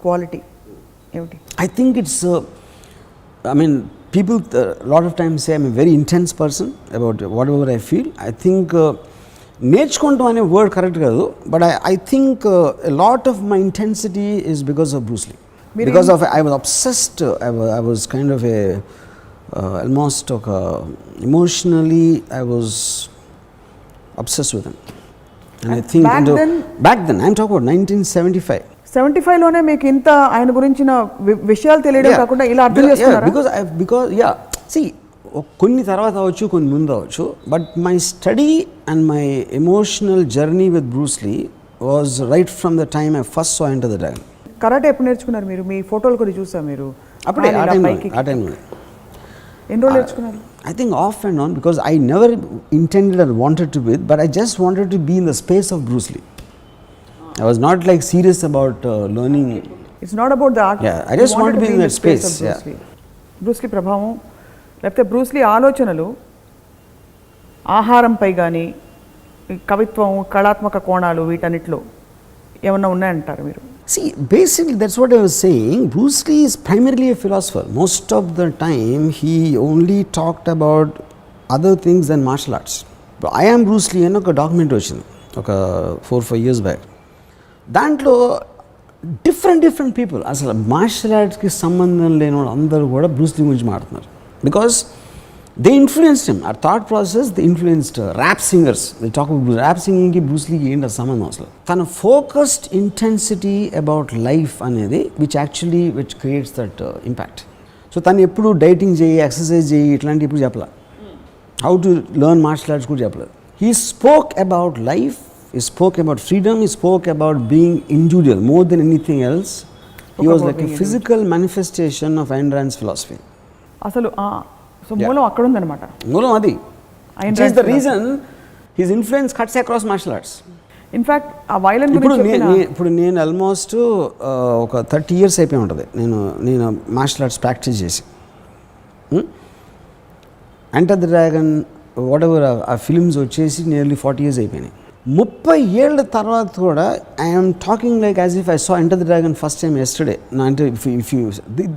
quality ఏమిటి? I think it's I mean people lot of times say I'm a very intense person about whatever I feel. I think నేర్చుకుంటాం అనే word correct కాదు, but I think a lot of my intensity is because of Bruce Lee. Because of I was obsessed, I was kind of a almost emotionally I was obsessed with him. And I think back then I'm talking about 1975. 75లోనే మీకు ఇంత ఆయన గురించిన విషయాలు తెలియడం కాకుండా ఇలా అర్థం చేసుకున్నారా? Because see కొన్ని తర్వాత అవ్వచ్చు, కొన్ని ముందు అవ్వచ్చు, but my study and my emotional journey with Bruce Lee was right from the time I first saw enter the dragon. Karate ఎప్పుడు నేర్చుకున్నారు మీరు? మీ ఫోటోలు కూడా చూసా మీరు అప్పుడే ఆ టైంలో. ఎన్ని రోజులు నేర్చుకున్నారు? I think off and on, because I never intended or wanted to be, but I just wanted to be in the space of Bruce Lee. I was not like serious about learning. It's not about the art. Yeah, I just wanted to be in that space. Bruce Lee ప్రభావం లేకపోతే Bruce Lee ఆలోచనలు ఆహారంపై కానీ కవిత్వం, కళాత్మక కోణాలు వీటన్నిటిలో ఏమన్నా ఉన్నాయంటారు మీరు? See, basically that's what I was saying. Bruce Lee is primarily a philosopher. Most of the time he only talked about other things than martial arts. I am Bruce Lee అని ఒక డాక్యుమెంటరీ వచ్చింది ఒక 4-5 years back. దాంట్లో different people, అసలు martial ఆర్ట్స్కి సంబంధం లేని వాళ్ళు అందరూ కూడా బ్రూస్ లీ గురించి మాట్లాడుతున్నారు. Because they influenced him. ఆ thought process they influenced rap singers. They talk about rap సింగింగ్కి బ్రూస్ లీకి ఏంటి సంబంధం అసలు? తన ఫోకస్డ్ ఇంటెన్సిటీ అబౌట్ లైఫ్ అనేది which creates that impact. So తను ఎప్పుడు డైటింగ్ చేయి, ఎక్సర్సైజ్ చేయి ఇట్లాంటి ఇప్పుడు చెప్పలే. How to learn martial arts కూడా చెప్పలేదు. He spoke about life, he spoke about freedom, he spoke about being individual more than anything else. He was like a physical manifestation of Ayn Rand's philosophy. అసలు so మూలం అక్కడ ఉందన్నమాట. మూలం అది. Which is the reason his influence cuts across martial arts. In fact ఆ violence గురించి ఇప్పుడు నేను ఆల్మోస్ట్ ఒక 30 years అయిపోయి ఉంటుంది నేను మార్షల్ ఆర్ట్స్ ప్రాక్టీస్ చేసి. Enter the Dragon whatever ఆ ఫిల్మ్స్ వచ్చేసి నియర్లీ 40 years అయిపోయినాయి. 30 ఏళ్ళ తర్వాత కూడా I'm talking like as if I saw enter the Dragon first time yesterday. అంటే if you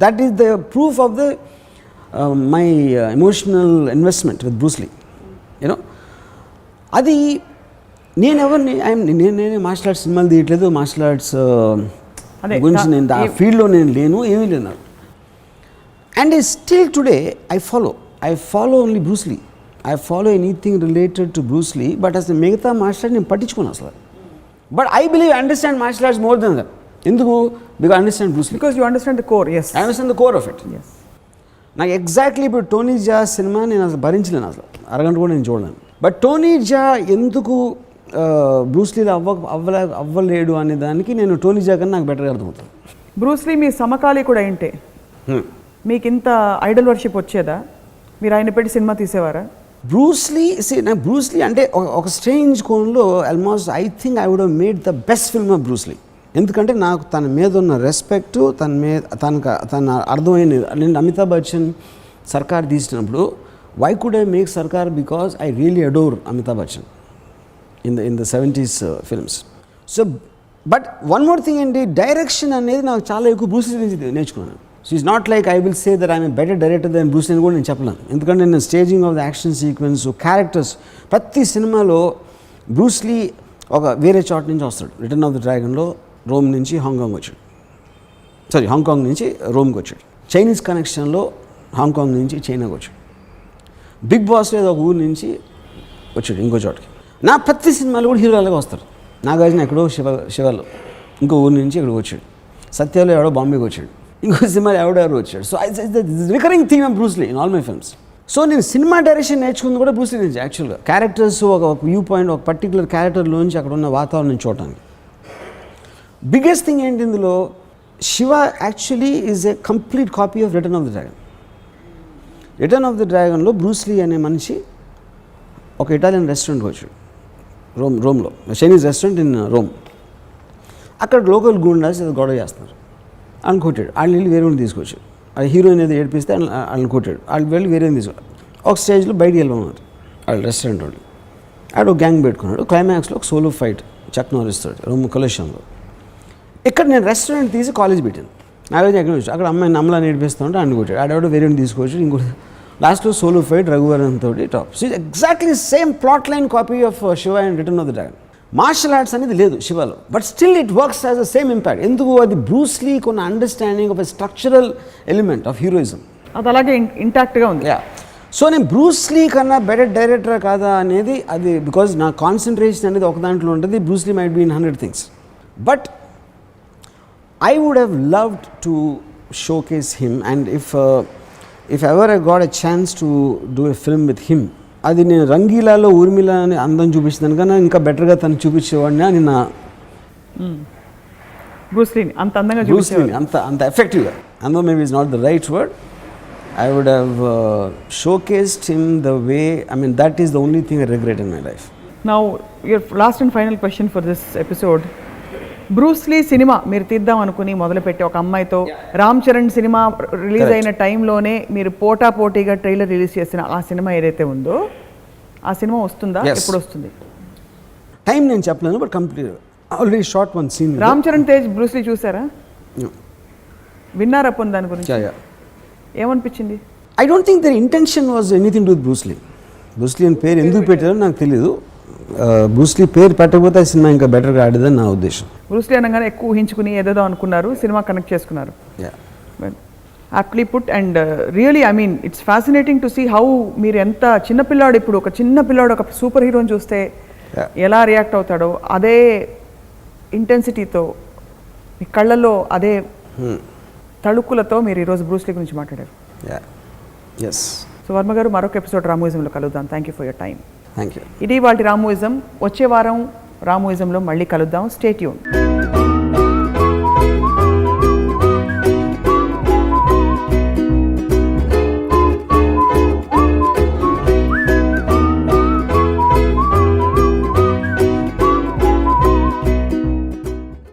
that is the proof of the my emotional investment with Bruce Lee. You know అది నేనే martial arts సినిమాలు తీయట్లేదు, martial arts గురించి నేను ఆ ఫీల్డ్లో నేను లేను, ఏమీ లేను. And still today I follow only Bruce Lee. I follow anything related to Bruce Lee, but as a మిగతా మార్షల్ ఆర్ట్ నేను పట్టించుకోను అసలు. But I believe understand martial arts more than that. ఎందుకు? Because understand Bruce Lee. Because you understand the core. yes, I understand the core of it. yes. నాకు exactly ఇప్పుడు Tony Jaa సినిమా నేను అసలు భరించలేను, అసలు అరగంట కూడా నేను చూడలేను. బట్ టోనీ జా ఎందుకు బ్రూస్ లీలో అవ్వలేడు అనే దానికి నేను టోనీ జా కన్నా నాకు బెటర్గా అర్థమవుతుంది. బ్రూస్ లీ మీ సమకాలి కూడా ఏంటే మీకు ఇంత ఐడల్ వర్షిప్ వచ్చేదా? మీరు ఆయన పెట్టి సినిమా తీసేవారా? బ్రూస్లీ నాకు బ్రూస్లీ అంటే ఒక స్ట్రేంజ్ కోణంలో almost I think I would have made the best film of Bruce Lee. ఎందుకంటే నాకు తన మీద ఉన్న రెస్పెక్ట్, తన అర్థమైనది. నేను అమితాబ్ బచ్చన్ సర్కార్ తీసినప్పుడు why could I make Sarkar? Because I really adore Amitabh Bachchan in the 70s films. So but one more thing ఏంటి, డైరెక్షన్ అనేది నాకు చాలా ఎక్కువ బ్రూస్లీ నుంచి నేర్చుకున్నాను. So it's not like I will say that I'm better director than Bruce Lee అని కూడా నేను చెప్పలేను. ఎందుకంటే నేను staging of the action sequence, characters, ప్రతి సినిమాలో బ్రూస్లీ ఒక వేరే చోట నుంచి వస్తాడు. రిటర్న్ ఆఫ్ ద డ్రాగన్లో రోమ్ నుంచి హాంకాంగ్ వచ్చాడు, హాంకాంగ్ నుంచి రోమ్కి వచ్చాడు. చైనీస్ కనెక్షన్లో హాంకాంగ్ నుంచి చైనాకి వచ్చాడు. బిగ్ బాస్లో ఏదో ఒక ఊరు నుంచి వచ్చాడు ఇంకో చోటకి. నా ప్రతి సినిమాలో కూడా హీరోలాగా వస్తారు. నాగార్జున ఎక్కడో శివలో ఇంకో ఊరు నుంచి ఇక్కడికి వచ్చాడు. సత్యాలో ఎవడో బాంబేకి వచ్చాడు. ఇంకో సినిమాలో ఎవడెవరు వచ్చాడు. So recurring theme of Bruce Lee in all my films. So నేను సినిమా డైరెక్షన్ నేర్చుకుంది కూడా బ్రూస్లీ నుంచి యాక్చువల్గా. క్యారెక్టర్స్ ఒక వ్యూ పాయింట్, ఒక పర్టికులర్ క్యారెక్టర్లోంచి అక్కడ ఉన్న వాతావరణం చూడటానికి. బిగ్గెస్ట్ థింగ్ ఏంటి ఇందులో, Shiva actually is a complete copy of Return of the Dragon. Return of the డ్రాగన్లో బ్రూస్లీ అనే మనిషి ఒక ఇటాలియన్ రెస్టారెంట్కి వచ్చాడు, రోమ్లో, చైనీస్ రెస్టారెంట్ ఇన్ రోమ్. అక్కడ లోకల్ గూండాస్ ఏదో గొడవ చేస్తున్నారు, వాళ్ళని కొట్టాడు. వాళ్ళని వెళ్ళి వేరే తీసుకొచ్చాడు. ఆ హీరోయిన్ ఏదో ఏడిపిస్తే వాళ్ళని కొట్టాడు. వాళ్ళు వెళ్ళి వేరే తీసుకొచ్చాడు. ఒక స్టేజ్లో బయటికి వెళ్ళమన్నారు వాళ్ళు రెస్టారెంట్ వాళ్ళు. ఆడ ఒక గ్యాంగ్ పెట్టుకున్నాడు. క్లైమాక్స్లో ఒక సోలో ఫైట్ చక్ నారిస్తాడు రోమ్ కొలెషన్లో. ఇక్కడ నేను రెస్టారెంట్ తీసి కాలేజ్ పెట్టాను. నాగార్జున ఎక్కడ వచ్చి అక్కడ అమ్మాయిని నమ్మలా నేర్పిస్తూ ఉంటే అన్ని కొట్టాడు. ఆడెవడో వేరే తీసుకొచ్చి ఇంకోటి లాస్ట్లో సోలో ఫైట్ రఘువరన్ తోటి top. So exactly same plot line copy of Shiva and Return of the Dragon. Martial arts అనేది లేదు శివలో, but still it works as the same impact. ఎందుకు? అది బ్రూస్లీ కొన్న understanding of a structural element of heroism, అది అలాగే ఇంటాక్ట్గా ఉంది. So నేను బ్రూస్లీ కన్నా బెటర్ డైరెక్టర్ కాదా అనేది అది బికాజ్ నా కాన్సన్ట్రేషన్ అనేది ఒక దాంట్లో ఉంటుంది. Bruce Lee might be in 100 things, but I would have loved to showcase him, and if ever I got a chance to do a film with him, అది నేను రంగీలాలో ఊర్మిళ అని అందం చూపించింది కన్నా ఇంకా బెటర్గా తను చూపించేవాడిని అని నా బ్రూస్లీని అంత అందంగా బ్రూస్లీని అంత ఎఫెక్టివ్గా, అందం maybe is not the right word, I would have showcased him the way, I mean that is the only thing I regret in my life. Now your last and final question for this episode. Bruce Lee cinema మీరు తీద్దాం అనుకుని మొదలుపెట్టి ఒక అమ్మాయితో Ram Charan cinema release అయిన టైంలోనే మీరు పోటాపోటీగా ట్రైలర్ రిలీజ్ చేసిన ఆ సినిమా ఏదైతే ఉందో ఆ సినిమా వస్తుందా? ఎప్పుడు వస్తుంది? టైం నేను చెప్పలేను, but complete already short one scene. Ram Charan Tej Bruce Lee చూసారా? విన్నారా పొంది దాని గురించి? ఏమనిపించింది? I don't think their intention was anything to with Bruce Lee. Bruce Lee అని పేరు ఎందుకు పెట్టారో నాకు తెలీదు. బ్రూస్లీ పేరు పెట్టకపోతే ఆ సినిమా ఇంకా బెటర్గా ఆడేదని నా ఉద్దేశం. బ్రూస్లీ అనగానే ఎక్కువ ఊహించుకుని ఏదేదో అనుకున్నారు, సినిమా కనెక్ట్ చేసుకున్నారు. Aptly put. And really I mean it's fascinating to see how మీరు ఎంత చిన్నపిల్లాడు, ఇప్పుడు ఒక చిన్నపిల్లాడు ఒక సూపర్ హీరోని చూస్తే ఎలా రియాక్ట్ అవుతాడో అదే ఇంటెన్సిటీతో మీ కళ్ళల్లో అదే తళుక్కులతో మీరు ఈరోజు బ్రూస్లీ గురించి మాట్లాడారు. సో వర్మ గారు, మరొక ఎపిసోడ్ రామోయిజంలో కలుద్దాం. Thank you for your time. Thank you. ఇది వాటి రామోయిజం. వచ్చే వారం రామోయిజంలో మళ్ళీ కలుద్దాం. Stay tune.